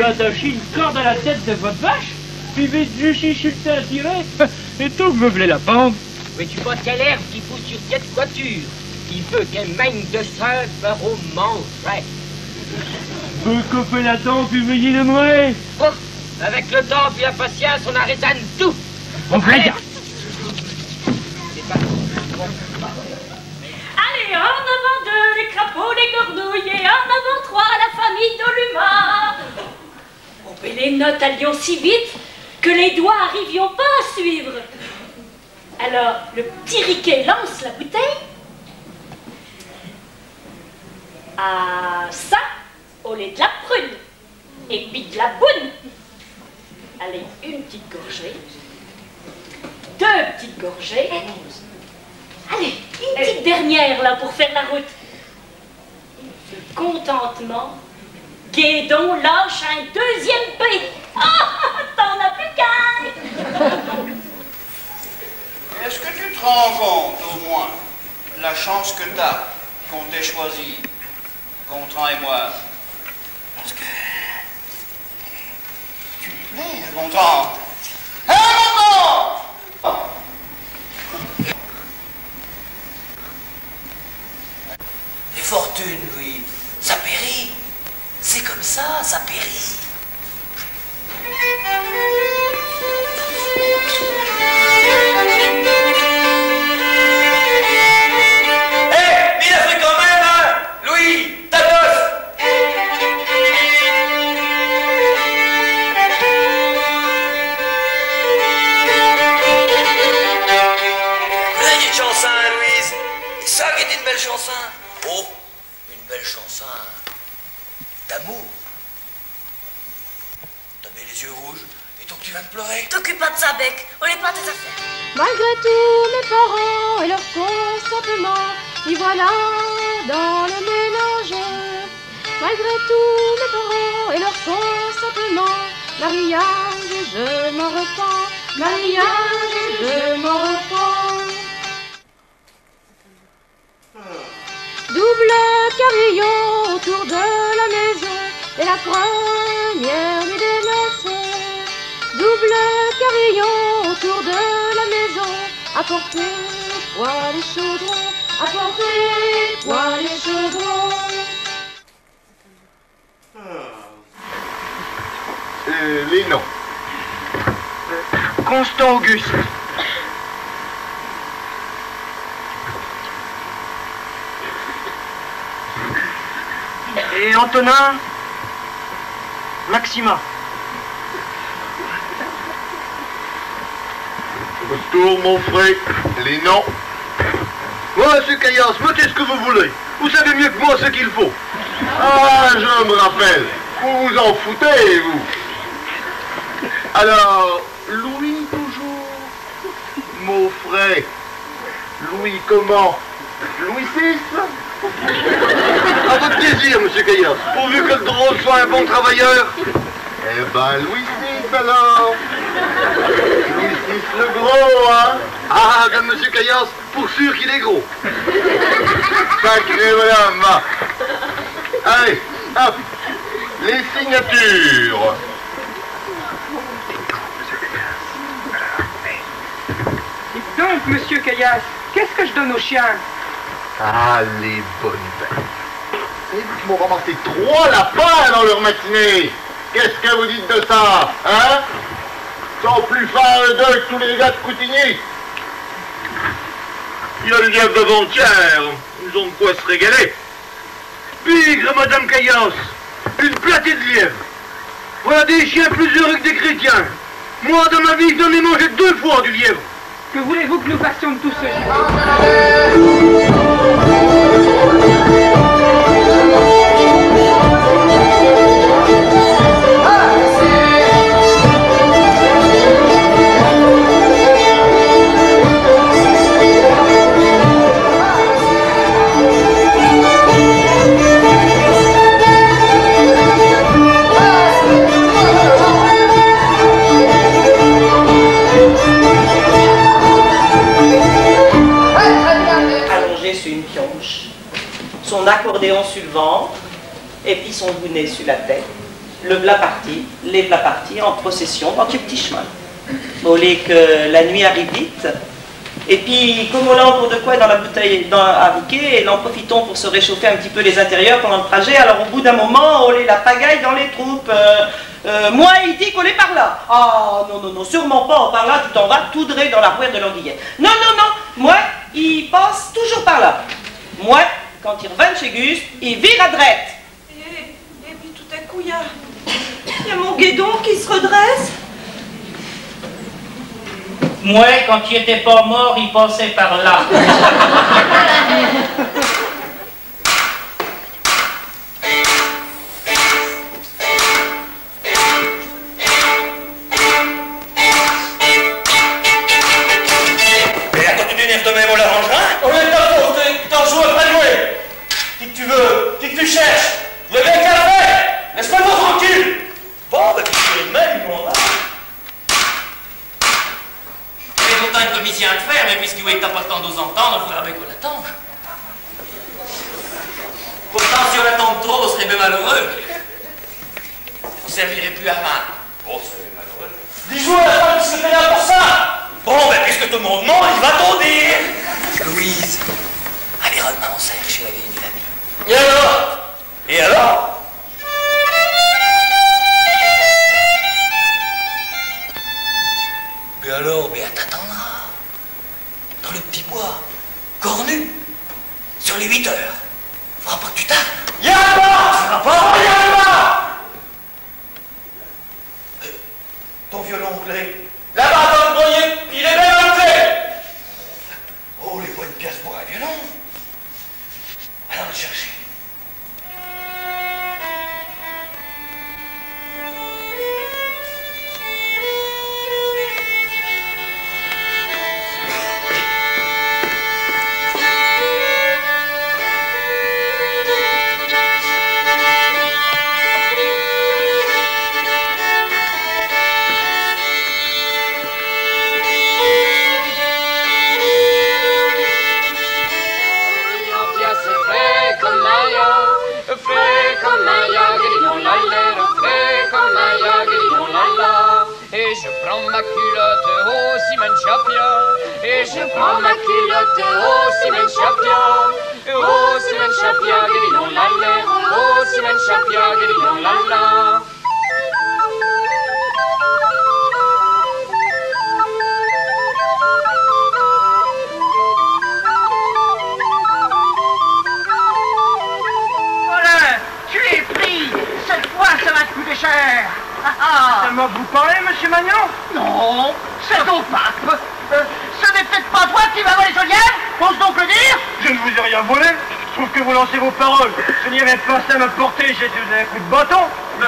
Speaker 19: Attacher une corde à la tête de votre vache, puis je suis le à tirer, et tout, me voulez la pendre.
Speaker 22: Mais tu vois quelle herbe qui pousse sur cette voiture? Il veut qu'elle mène de Saint-Peur au Manchette.
Speaker 19: Que fait la temps, puis veillez de moi?
Speaker 22: Oh, avec le temps puis la patience, on arrête à tout.
Speaker 19: On fait gaffe.
Speaker 13: Allez, en avant deux, les crapauds, les grenouilles, et en avant trois, la famille d'Oluma. Et les notes allions si vite que les doigts arrivions pas à suivre. Alors, le petit Riquet lance la bouteille. À ça, au lait de la prune. Et puis de la boune. Allez, une petite gorgée. Deux petites gorgées. Allez, une petite dernière là pour faire la route. De contentement, Guédon lâche un deuxième P. Ah, t'en as plus qu'un.
Speaker 4: Est-ce que tu te rends compte, au moins, la chance que t'as qu'on t'ait choisi, Gontran et moi? Parce que... tu lui plais, Gontran. Hé, Gontran!
Speaker 14: Les fortunes, Louis, ça périt. C'est comme ça périt.
Speaker 18: Il a fait quand même, hein, Louis, ta gosse. Là, il y a une chanson, Louise. Et ça qui était une belle chanson. Oh, une belle chanson d'amour. T'as mis les yeux rouges et donc tu vas me pleurer.
Speaker 15: T'occupe pas de ça, Bec. On n'est pas à tes affaires.
Speaker 1: Malgré tous mes parents et leur consentement, y voilà dans le ménage. Malgré tous mes parents et leur consentement, mariage, je m'en repens. Mariage, je m'en repens. Double carillon autour de la maison et la première nuit des noces. Double carillon autour de la maison, apportez poêle et chaudron, apportez poêle et chaudron.
Speaker 7: Les noms.
Speaker 9: Constant Auguste. Et Antonin Maxima.
Speaker 7: Retour, mon frère. Les noms.
Speaker 11: Ouais, monsieur Caillas, mettez ce que vous voulez. Vous savez mieux que moi ce qu'il faut.
Speaker 7: Ah, je me rappelle. Vous vous en foutez, vous. Alors, Louis toujours. Mon frère. Louis comment? Louis VI?
Speaker 11: À votre plaisir, monsieur Caillas. Pourvu que le drôle soit un bon travailleur.
Speaker 7: Eh ben, Louis VI alors. Louis VI le gros, hein?
Speaker 11: Ah, comme monsieur Caillas, pour sûr qu'il est gros.
Speaker 7: Sacré madame, va. Allez, hop. Les signatures.
Speaker 9: Dites donc, monsieur Caillas, qu'est-ce que je donne aux chiens?
Speaker 7: Ah, les bonnes bêtes. Et ils m'ont ramassé 3 lapins dans leur matinée. Qu'est-ce que vous dites de ça, hein? Sans plus fin d'eux que tous les gars de Coutigny.
Speaker 11: Il y a le diable d'avant-hier. Ils ont de quoi se régaler. Pigre, madame Caillas. Une platée de lièvre. Voilà des chiens plus heureux que des chrétiens. Moi, dans ma vie, j'en ai mangé 2 fois du lièvre.
Speaker 9: Que voulez-vous que nous fassions de tout ce
Speaker 21: son accordéon sur le ventre, et puis son bonnet sur la tête, le v'là parti, les v'là partis en procession dans ce petit chemin. Au lieu que la nuit arrive vite, et puis comme on a encore de quoi dans la bouteille à riquer, et en profitons pour se réchauffer un petit peu les intérieurs pendant le trajet, alors au bout d'un moment, on est la pagaille dans les troupes. Moi, il dit qu'on est par là. Ah, non, non, non, sûrement pas par là, tu t'en vas tout droit dans la rouette de l'Anguillet. Non, non, non, moi, il passe toujours par là. Moi, quand il revient chez Gus, il vire à droite.
Speaker 20: Et puis tout à coup, il y a mon guédon qui se redresse.
Speaker 8: Moi, quand il était pas mort, il passait par là.
Speaker 18: Mais à côté du nerf de même, on l'arrangera. un commissaire à te faire, mais puisque t'as pas le temps de nous entendre, il faudrait qu'on attende. Pourtant, si on attend trop, on serait bien malheureux. On servirait plus à rien. On serait bien malheureux.
Speaker 14: Dis-moi la femme qui se fait là pour ça.
Speaker 18: Bon, ben, puisque tout le monde ment, il va t'en dire.
Speaker 14: Louise, environnement, on sert chez la vieille Mélanie.
Speaker 18: Et alors? Et alors?
Speaker 14: Mais alors, mais t'attendras. Dans le petit bois, cornu, sur les 8 heures. Faudra pas que tu tardes.
Speaker 18: Y'a pas! Y'a pas!
Speaker 14: Ton violon clé.
Speaker 18: Là-bas dans le grenier, il est bien enlevé!
Speaker 14: Oh, les bonnes pièces pour un violon. Allons le chercher.
Speaker 2: Ma culotte au Simon Chapia, et je prends ma culotte au Simon Chapia, au Simon Chapia, guédillon la l'air, au Simon Chapia, guédillon la la.
Speaker 19: Voilà, tu es pris. Cette fois, ça va te coûter cher. C'est moi que vous parlez, monsieur Magnon? Non, c'est ton pape. Ce n'est peut-être pas toi qui m'as volé Geneviève, ose donc le dire? Je ne vous ai rien volé. Je trouve que vous lancez vos paroles. Je n'y avais pas à me porter, j'ai donné un coup de bâton.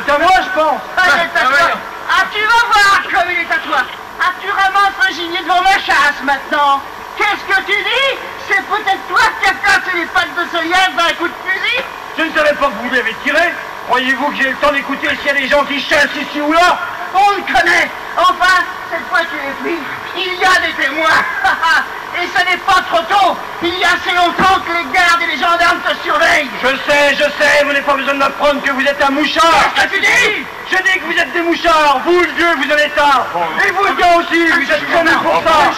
Speaker 19: C'est à moi, je pense. Ah, tu vas voir comme il est à toi. Ah, tu ramasses un gibier devant ma chasse maintenant. Qu'est-ce que tu dis? C'est peut-être toi qui as cassé les pattes de ce lièvre d'un coup de fusil? Je ne savais pas que vous l'avez tiré. Croyez-vous que j'ai le temps d'écouter s'il y a des gens qui chassent ici ou là? On le connaît. Enfin, cette fois tu es pris. Il y a des témoins. Et ce n'est pas trop tôt. Il y a assez longtemps que les gardes et les gendarmes te surveillent. Je sais, vous n'avez pas besoin de m'apprendre que vous êtes un mouchard. Qu'est-ce que tu dis? Je dis que vous êtes des mouchards. Vous, le vieux, vous en êtes un. Et vous, le gars aussi, vous êtes connus pour ça.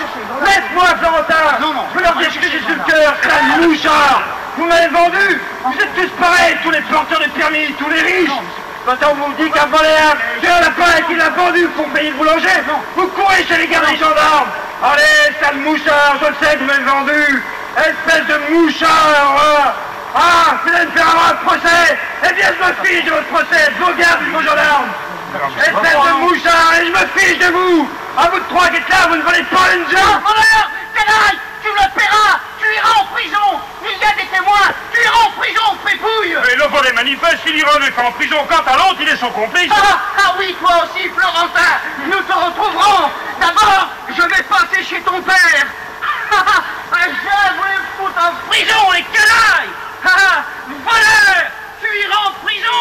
Speaker 19: Laisse-moi, Florentin. Je leur dis ce que j'ai sur le cœur. C'est un mouchard. Vous m'avez vendu. Vous êtes tous pareils, tous les porteurs de permis, tous les riches. Maintenant, vous me dites qu'un voléard, c'est un lapin qui l'a vendu pour payer le boulanger. Vous courez chez les gardes et les gendarmes. Allez, sale mouchard, je le sais que vous m'avez vendu. Espèce de mouchard. Ah, vous allez me faire avoir un procès. Eh bien, je me fiche de votre procès, de vos gardes et de vos gendarmes. Espèce de mouchard, et je me fiche de vous. À vous de trois qui êtes là, vous ne valez pas une jambe. Voleur, canaille, tu me le paieras. Tu iras en prison. Il y a des témoins. Tu iras en prison, fripouille.
Speaker 11: Et le volet manifeste, il ira le faire en prison. Quant à l'autre, il est son complice.
Speaker 19: Ah oui, toi aussi, Florentin. Nous te retrouverons. D'abord, je vais passer chez ton père. Je vais me foutre en prison, les canailles. Voleur, tu iras en prison.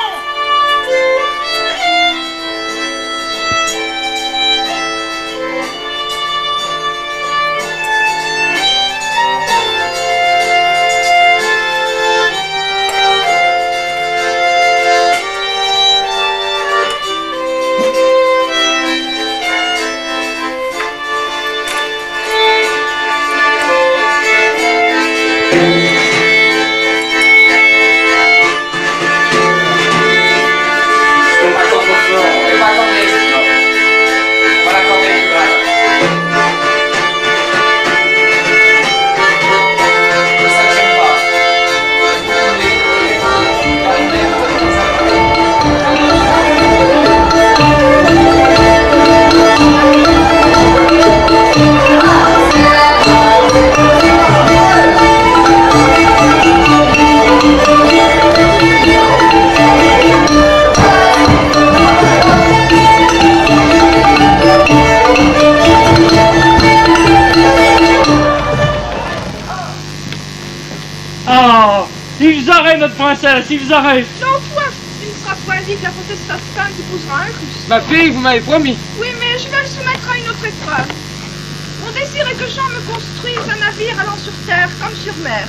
Speaker 2: Ils arrêtent, notre princesse, ils arrêtent.
Speaker 3: Non, toi, il ne sera point vite la princesse Toscane qui posera un russe.
Speaker 2: Ma fille, vous m'avez promis.
Speaker 3: Oui, mais je vais le soumettre à une autre épreuve. On désirait que Jean me construise un navire allant sur terre comme sur mer.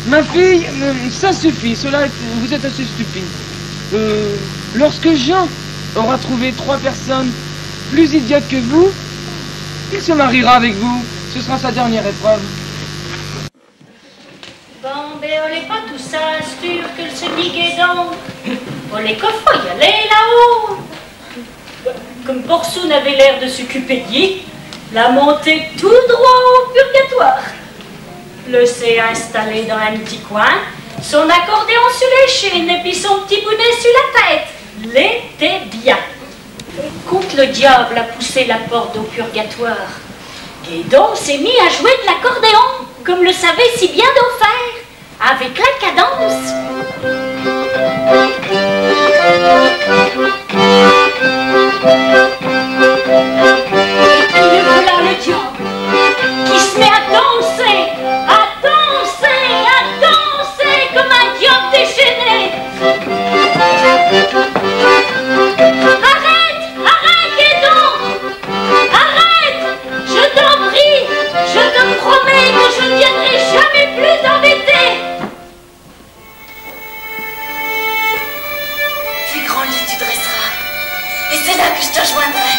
Speaker 2: Ma fille, ça suffit, cela, vous êtes assez stupide. Lorsque Jean aura trouvé 3 personnes plus idiotes que vous, il se mariera avec vous. Ce sera sa dernière épreuve.
Speaker 13: Bon, ben on n'est pas tout ça, sûr que le semi donc. On les coffre y aller là-haut. Comme Borsoun avait l'air de s'occuper d'y, la montée tout droit au purgatoire. Le s'est installé dans un petit coin, son accordéon sur les chines et puis son petit bonnet sur la tête. L'était bien. Quand le diable a poussé la porte au purgatoire, Guédon s'est mis à jouer de l'accordéon, comme le savait si bien Dauphin, avec la cadence. Et puis le voilà le diable, qui se met à danser, comme un diable déchaîné. Arrête, Guédon, arrête, je t'en prie, je te promets que je ne viendrai jamais plus t'embêter.
Speaker 12: Plus grand lit tu dresseras, et c'est là que je te joindrai.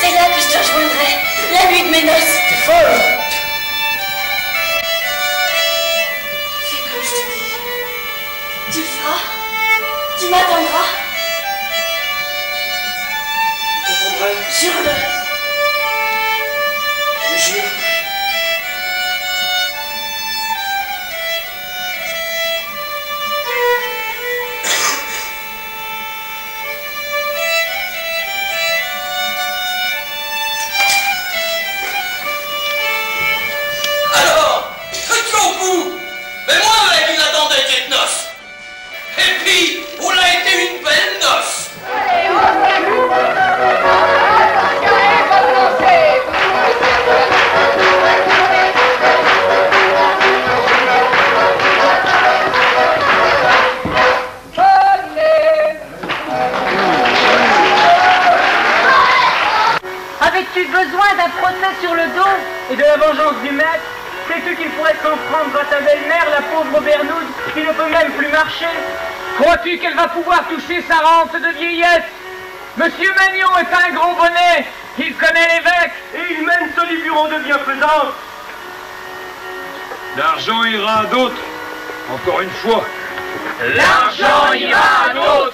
Speaker 12: C'est là que je te joindrai, la nuit de mes noces. T'es folle. Fais comme je te dis. Tu le feras, tu m'attendras.
Speaker 9: Je t'attendrai.
Speaker 12: Jure-le.
Speaker 9: Je jure.
Speaker 18: Alors, que tu au bout? Mais moi, avec une attendait cette noce. Et puis, on a été une belle noce.
Speaker 19: Avais-tu besoin d'un procès sur le dos et de la vengeance du maître? Sais-tu qu'il pourrait s'en prendre à ta belle-mère, la pauvre Bernoude, qui ne peut même plus marcher? Crois-tu qu'elle va pouvoir toucher sa rente de vieillesse? Monsieur Magnon est un gros bonnet, il connaît l'évêque, et il mène ce bureau de bienfaisance.
Speaker 16: L'argent ira à d'autres. Encore une fois.
Speaker 19: L'argent ira à d'autres.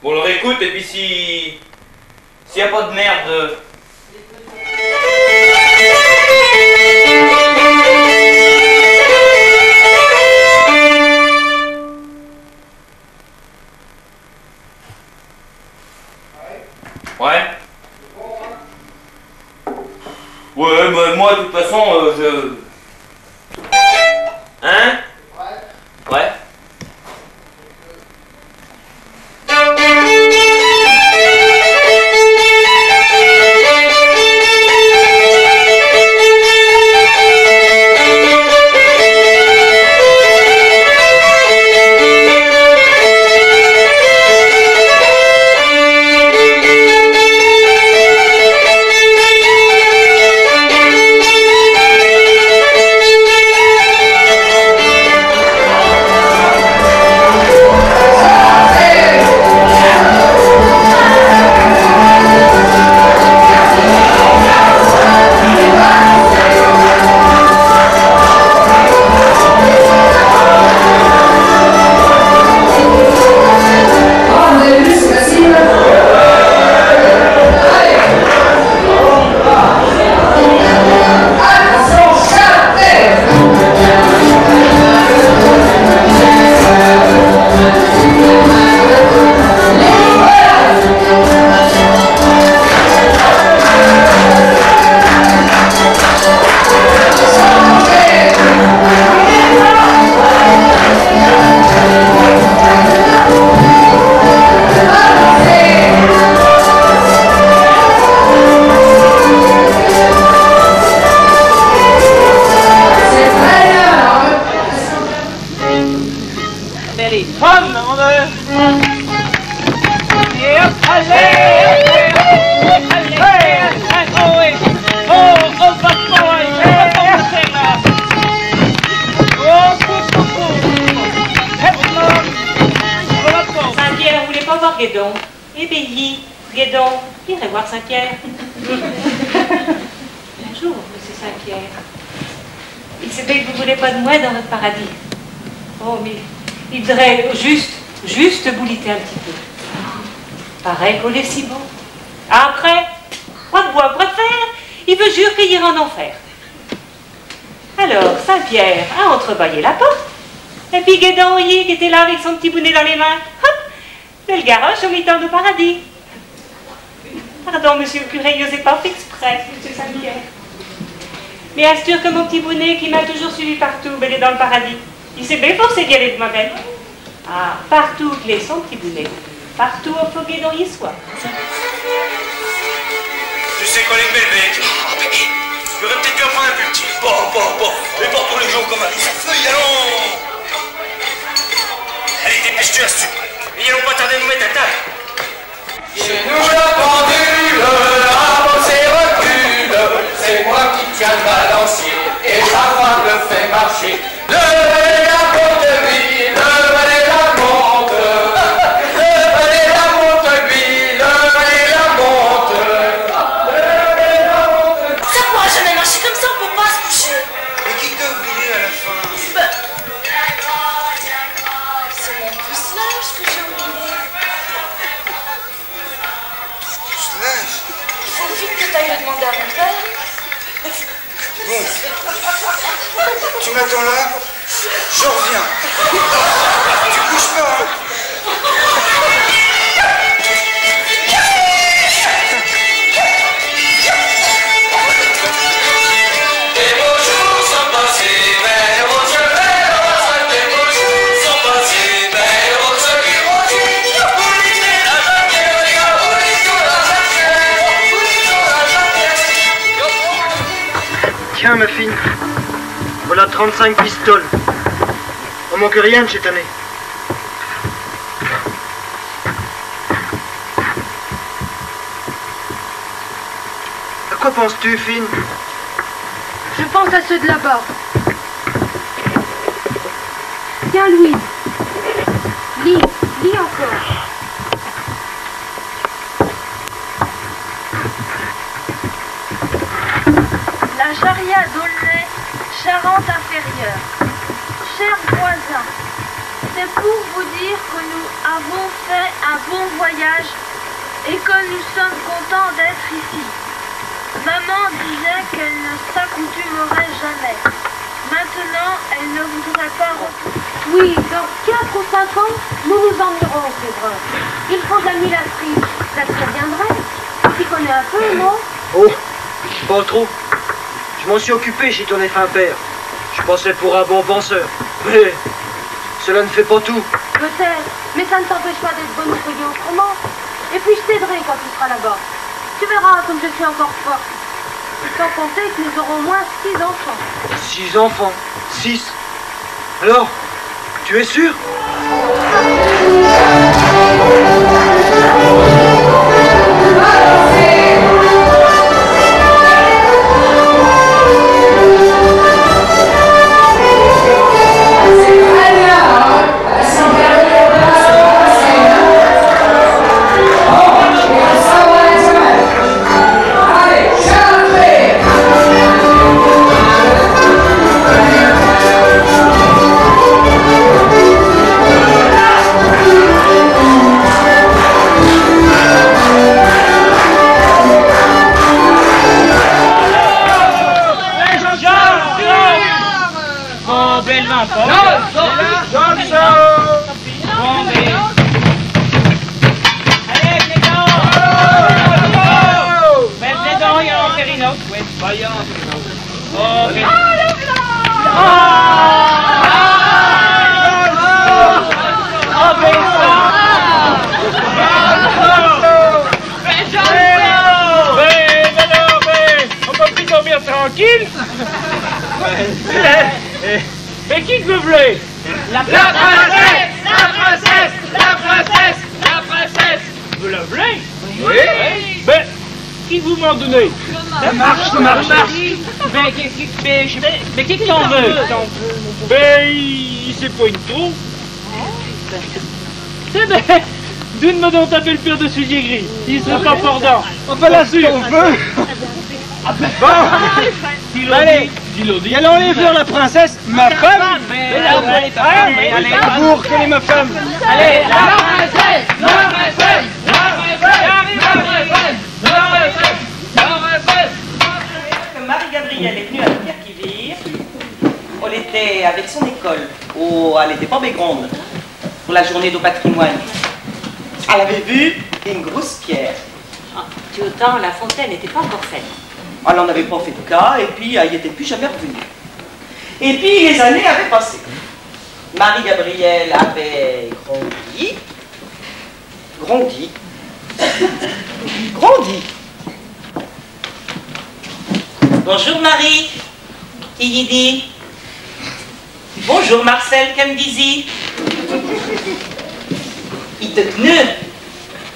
Speaker 8: Bon, on le réécoute et puis s'il n'y a pas de merde. Ouais. Ouais, bah, moi de toute façon, je. Hein? Ouais.
Speaker 2: Et hop, allez,
Speaker 13: Saint-Pierre, vous voulez pas voir Guédon? Ébéli, Guédon, irez voir Saint-Pierre. Bonjour, monsieur Saint-Pierre. Il se fait que vous voulez pas de moi dans votre paradis. Oh, mais il devrait juste bouliter un petit peu. Pareil qu'on est si beau. Après, pas de bois, pas de fer, il veut jure qu'il ira en enfer. Alors, Saint-Pierre a entrebâillé la porte, et puis Guédon, qui était là avec son petit bonnet dans les mains, hop, de le garoche au mi-temps du paradis. Pardon, monsieur le curé, il n'osait pas faire exprès, monsieur Saint-Pierre. Mais assure que mon petit bonnet, qui m'a toujours suivi partout, il est dans le paradis. Il s'est bien forcé d'y aller de moi-même. Ah, partout qu'il est son petit bonnet. Partout où faut Guédon y soit.
Speaker 18: Tu sais quoi, les bébés? J'aurais peut-être dû en prendre un plus petit. Bon. Et pour tous les jours comme un feuille, allons. Allez, dépêche-toi, Astu. Et allons pas tarder à nous mettre à table.
Speaker 2: Chez nous la pendule, avance et recule. C'est moi qui tiens le balancier et ma femme le fait marcher. Levez la porte de vie, levez la monte. Levez la monte, lui, levez la monte. Levez la monte.
Speaker 12: Ça pourra jamais marcher comme ça, on peut pas se coucher.
Speaker 18: Mais qui t'a oublié à la fin?
Speaker 12: C'est mon pucelage que j'ai oublié.
Speaker 18: Pucelage?
Speaker 12: Il faut vite que t'ailles le demander à mon père.
Speaker 18: Bon. Tu m'attends là? Je reviens. Tu bouges pas, hein?
Speaker 2: Des beaux jours sont passés, mais on se fait dans des beaux jours sont passés, mais on se dit aussi. Boulissez la Jean-Pierre, les gars, boulissez la Jean-Pierre, boulissez la Jean-Pierre.
Speaker 9: Tiens, ma fille, voilà 35 pistoles. On manque rien de cette année. À quoi penses-tu, Fine?
Speaker 1: Je pense à ceux de là-bas. Tiens, Louise. Lis encore.
Speaker 5: La Jaria d'Aulnay, Charente inférieure. Chers voisins, c'est pour vous dire que nous avons fait un bon voyage et que nous sommes contents d'être ici. Maman disait qu'elle ne s'accoutumerait jamais. Maintenant, elle ne voudrait pas retourner.
Speaker 1: Oui, dans 4 ou 5 ans, nous nous ennuierons, c'est vrai. Il faut de la milasserie. Ça te reviendrait. Tu connais un peu, non?
Speaker 9: Oh, pas trop. Je m'en suis occupé chez ton défunt père. Je pensais pour un bon penseur. Mais cela ne fait pas tout.
Speaker 1: Peut-être, mais ça ne t'empêche pas d'être bonne feuille autrement. Et puis je t'aiderai quand tu seras là-bas. Tu verras comme je suis encore forte. Sans compter que nous aurons au moins 6 enfants.
Speaker 9: 6 enfants? 6? Alors, tu es sûr?
Speaker 2: Mais qui que vous voulez? La princesse! La princesse! La princesse!
Speaker 19: peux la voler. Oui. Ben, qui vous m'en donnez? Marche. Mais qu'est-ce que t'en veux? Ben, il s'est pas une trou. Eh ben, d'une me donc taper le pire de sujet gris. Il serait pas fordant. Enfin là-dessus. On veut. Bon, allez, allons aller vers la princesse, ma femme. Allez, pour que les ma femme. Allez, la princesse.
Speaker 21: Marie-Gabrielle est venue à Pierre-qui-Vire. Elle était avec son école. Elle était pas Bégronde pour la journée du patrimoine. Elle avait vu une grosse pierre.
Speaker 13: Du temps, la fontaine n'était pas encore faite.
Speaker 21: Elle n'en avait pas fait de cas, et puis elle n'y était plus jamais revenue. Et puis les années avaient passé. Marie-Gabrielle avait grandi. Bonjour Marie, qui y dit? Bonjour Marcel, qu'elle me dit? Il te tenue,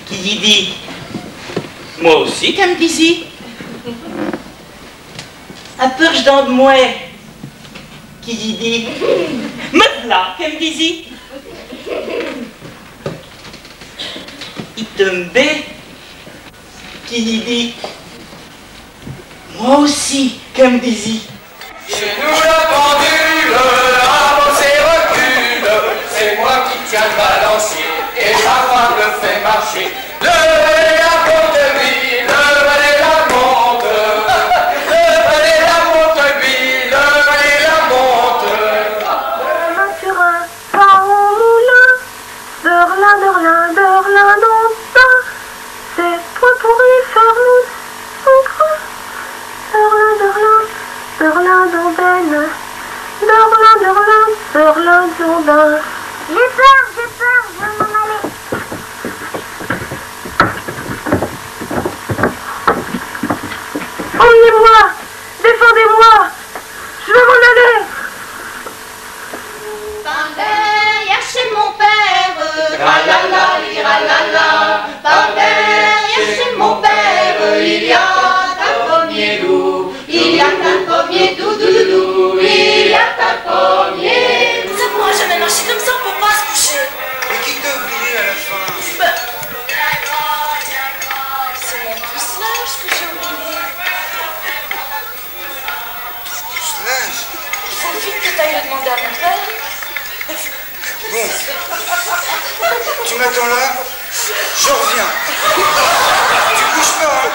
Speaker 21: qui y dit? Moi aussi, qu'elle me dit? Un purge dans de moi, qui y dit? Me voilà, qu'elle me dit? Il te me qui y dit? Moi aussi, qu'elle me dit?
Speaker 6: Chez nous la pendule avance et recule, c'est moi qui tiens le balancier et ma femme le fait marcher. Levez la monte, lui, levez la monte, levez la monte, lui, levez la monte.
Speaker 5: Demain sur un pas au moulin, Berlin, dans ça, c'est toi pour y faire nous sucre. Berlin d'Aubaine, Berlin d'Aubaine. J'ai peur, je veux m'en aller. Emmenez-moi, défendez-moi, je veux m'en aller.
Speaker 10: Par derrière chez mon père, ralala, ralala. Par derrière chez mon père, il y a un pommier loup. Il y a un pommier doudou, il y a un pommier loup.
Speaker 12: Ça pourra jamais marcher comme ça, on peut pas se coucher.
Speaker 6: Mais qui t'a oublié à la fin?
Speaker 12: C'est mon pucelage que j'ai oublié.
Speaker 6: Pucelage?
Speaker 12: Il faut vite que t'ailles le demander à mon père.
Speaker 6: Bon, tu m'attends là, je reviens. Tu bouges pas, hein?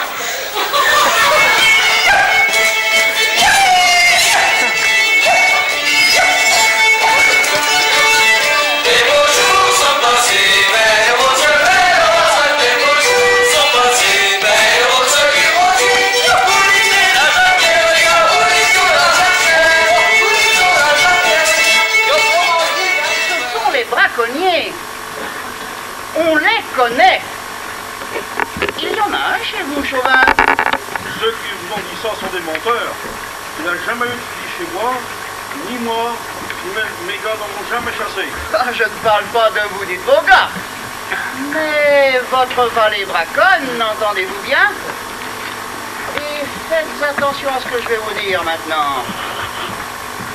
Speaker 4: On les connaît. Il y en a un chez vous, Chauvin.
Speaker 11: Ceux qui vous ont dit ça sont des menteurs. Il n'y a jamais eu de fusil chez moi, ni moi, ni même mes gars n'en ont jamais chassé.
Speaker 4: Ah, je ne parle pas de vous, dites vos gars. Mais votre valet braconne, entendez-vous bien? Et faites attention à ce que je vais vous dire maintenant.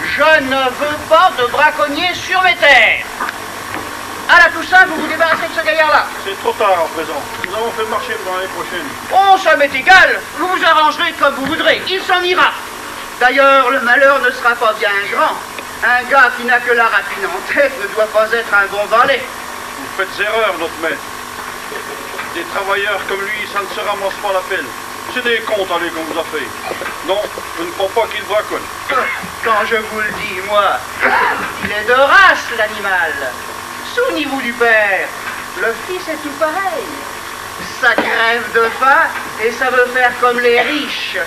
Speaker 4: Je ne veux pas de braconniers sur mes terres. À la Toussaint, vous vous débarrassez de ce gaillard-là.
Speaker 11: C'est trop tard à présent. Nous avons fait marcher dans l'année prochaine.
Speaker 4: Oh, ça m'est égal. Vous vous arrangerez comme vous voudrez. Il s'en ira. D'ailleurs, le malheur ne sera pas bien grand. Un gars qui n'a que la rapine en tête ne doit pas être un bon valet.
Speaker 11: Vous faites erreur, notre maître. Des travailleurs comme lui, ça ne se ramasse pas la pelle. C'est des comptes, allez, qu'on vous a fait. Non, je ne crois pas qu'il braconne.
Speaker 4: Quand je vous le dis, moi, il est de race, l'animal. Souvenez-vous du père. Le fils est tout pareil. Ça crève de faim et ça veut faire comme les riches.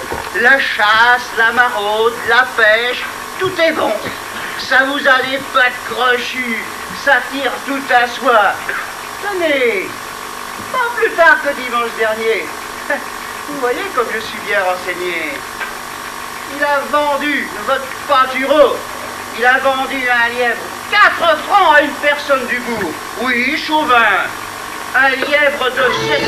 Speaker 4: La chasse, la maraude, la pêche, tout est bon. Ça vous a des pattes crochues, ça tire tout à soi. Tenez, pas plus tard que dimanche dernier. Vous voyez comme je suis bien renseigné. Il a vendu votre pâtureau. Il a vendu un lièvre 4 francs à une personne du bourg. Oui, Chauvin. un lièvre de 7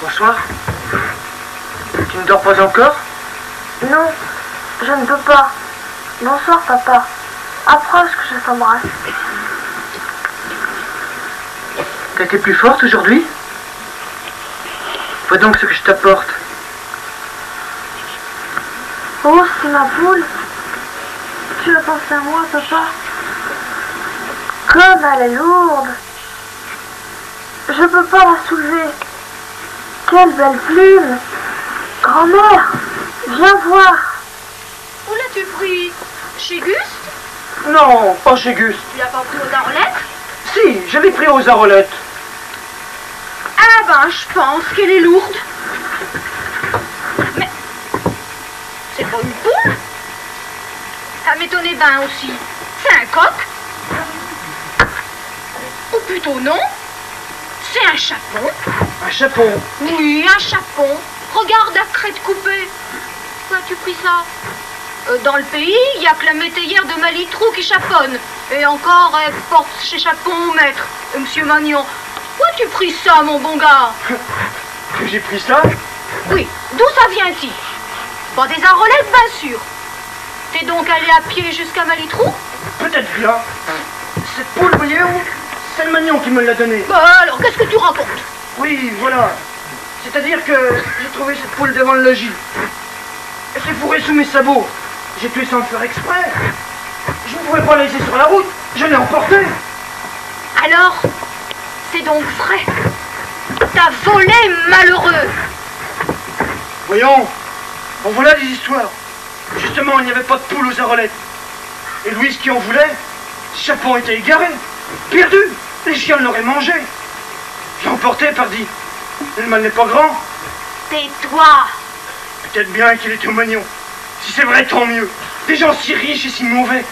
Speaker 9: Bonsoir. Tu ne dors pas encore?
Speaker 5: Non, je ne peux pas. Bonsoir, papa. Approche que je t'embrasse.
Speaker 9: T'as été plus forte aujourd'hui? Vois donc ce que je t'apporte.
Speaker 5: Oh, c'est ma poule. Tu as pensé à moi, papa? Comme elle est lourde. Je ne peux pas la soulever. Quelle belle plume! Grand-mère, viens voir.
Speaker 10: Où l'as-tu pris? Chez Gus?
Speaker 9: Non, pas chez Gus.
Speaker 10: Tu l'as pas pris aux Arlettes?
Speaker 9: Si, je l'ai pris aux Arolettes.
Speaker 10: Ah ben, je pense qu'elle est lourde. Mais c'est pas une poule? Ça m'étonnait bien aussi. C'est un coq? Ou plutôt non, c'est un chapon.
Speaker 9: Un chapon?
Speaker 10: Oui, un chapon. Regarde la crête coupée. Où as-tu pris ça? Dans le pays, il n'y a que la métayère de Malitrou qui chaponne. Et encore, elle porte chez Chapon, maître, monsieur Magnon. Où as-tu pris ça, mon bon gars?
Speaker 9: Que j'ai pris ça?
Speaker 10: Oui, d'où ça vient-il? Pas des Arolettes, bien sûr. T'es donc allé à pied jusqu'à Malitrou?
Speaker 9: Peut-être bien. Cette poule, voyez-vous, c'est le Magnon qui me l'a donnée.
Speaker 10: Bah alors, qu'est-ce que tu racontes?
Speaker 9: Oui, voilà. C'est-à-dire que j'ai trouvé cette poule devant le logis. Elle s'est fourrée sous mes sabots. J'ai tué sans le faire exprès. Je ne pouvais pas la laisser sur la route. Je l'ai emportée.
Speaker 10: Alors, c'est donc vrai. T'as volé, malheureux.
Speaker 9: Voyons, en voilà des histoires. Justement, il n'y avait pas de poule aux Arolettes. Et Louise qui en voulait, Chapon était égaré, perdu. Les chiens l'auraient mangé. Je l'ai emporté, pardi. Le mal n'est pas grand.
Speaker 10: Tais-toi.
Speaker 9: Peut-être bien qu'il était au Magnon. Si c'est vrai, tant mieux. Des gens si riches et si mauvais.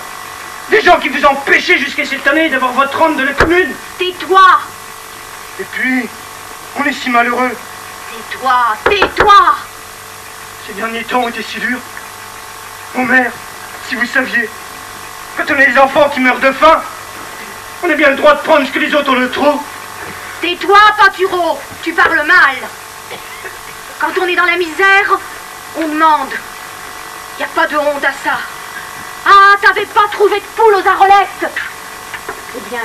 Speaker 9: Des gens qui vous empêchaient jusqu'à cette année d'avoir votre rente de la commune.
Speaker 10: Tais-toi.
Speaker 9: Et puis, on est si malheureux.
Speaker 10: Tais-toi, tais-toi.
Speaker 9: Ces derniers temps ont été si durs. Oh mère, si vous saviez, quand on a des enfants qui meurent de faim, on a bien le droit de prendre ce que les autres ont de trop.
Speaker 10: Tais-toi, Pinturo, tu parles mal. Quand on est dans la misère, on demande. Y a pas de honte à ça. Ah, t'avais pas trouvé de poule aux Arolettes? Eh bien,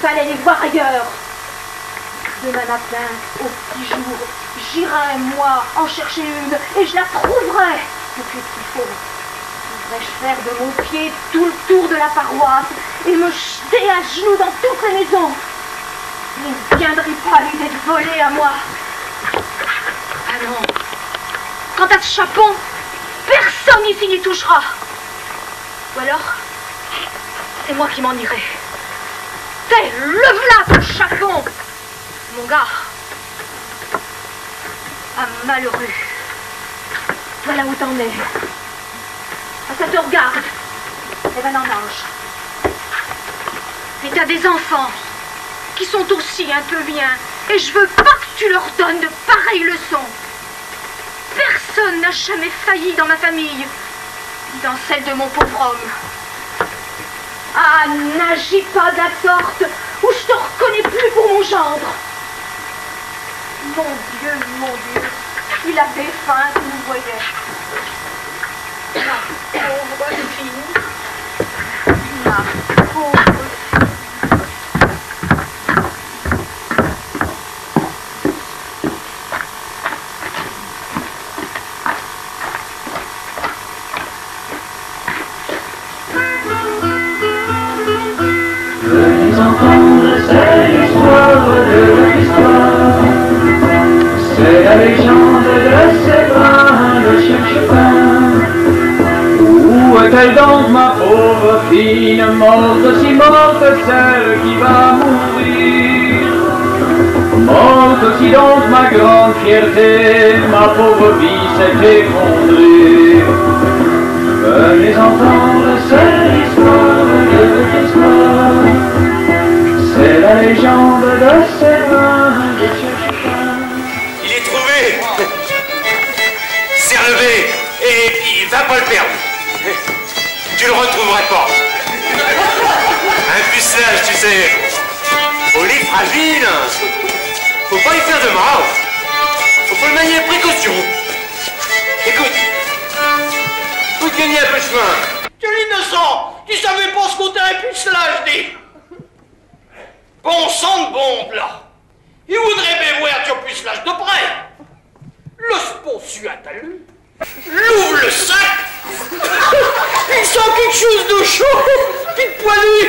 Speaker 10: fallait les voir ailleurs. Demain matin, au petit jour, j'irai, moi, en chercher une, et je la trouverai. Et puis, qu'il faut, devrais-je faire de mon pied tout le tour de la paroisse et me jeter à genoux dans toutes les maisons. Il ne viendrait pas lui d'être volé à moi. Ah non. Quant à ce chapon, personne ici n'y touchera. Ou alors, c'est moi qui m'en irai. T'es, le v'là ton chapon, mon gars. Ah, malheureux. Voilà où t'en es. Ah, ça te regarde. Eh ben non, mange. Et t'as des enfants qui sont aussi un peu bien. Et je veux pas que tu leur donnes de pareilles leçons. Personne n'a jamais failli dans ma famille, ni dans celle de mon pauvre homme. Ah, n'agis pas de la sorte, ou je te reconnais plus pour mon gendre. Mon Dieu, il avait faim, tu me voyais. Ma pauvre fille, ma pauvre fille.
Speaker 2: la légende de Séverin, le cherche-pain. Où est-elle donc ma pauvre fille, morte aussi morte que celle qui va mourir? Morte aussi donc ma grande fierté, ma pauvre vie s'est effondrée. Venez entendre cette histoire, c'est la légende de Séverin, le cherche-pain.
Speaker 17: Il est trouvé. C'est relevé et il va pas le perdre. Tu le retrouverais pas. Un pucelage, tu sais. Au lit fragile. Faut pas y faire de mal. Faut pas le manier avec précaution. Écoute. Faut gagner un peu de chemin.
Speaker 11: Tu es l'innocent. Tu savais pas ce qu'on t'a un pucelage, dis. Bon sang de bombe, là. Il voudrait bien voir ton pucelage de près. Le sponsu à talus. L'ouvre le sac. Il sent quelque chose de chaud, puis de poilu,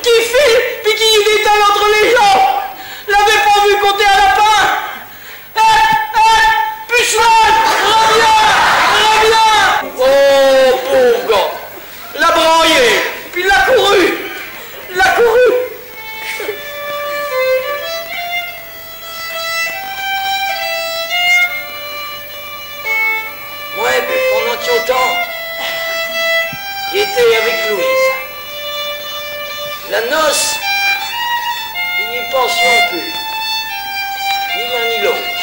Speaker 11: qui file, puis qui détale entre les jambes. L'avait pas vu compter à lapin. Pucelage, reviens. Oh, pauvre gars. L'a braillé, puis l'a couru.
Speaker 14: Ouais, mais pendant qu'il y a autant, il était avec Louise. La noce, il n'y pense non plus. Ni l'un ni l'autre.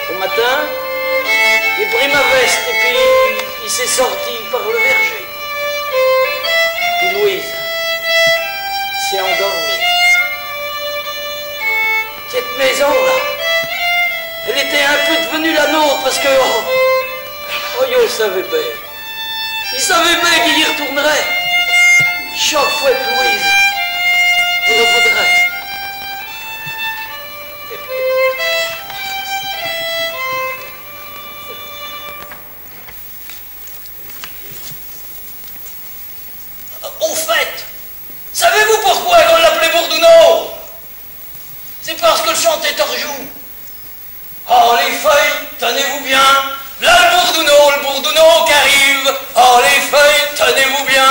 Speaker 14: Au matin, il a pris ma veste et puis il s'est sorti par le verger. Puis Louise s'est endormie. Cette maison-là, elle était un peu devenue la nôtre parce que... Oh, il savait bien. Il savait bien qu'il y retournerait. Chaque fois que Louise le voudrait.
Speaker 18: Au fait, savez-vous pourquoi on l'appelait Bourdouneau? C'est parce que le chantait Torjou. Oh les feuilles, tenez-vous bien, là le Bourdouneau qui arrive. Oh les feuilles, tenez-vous bien,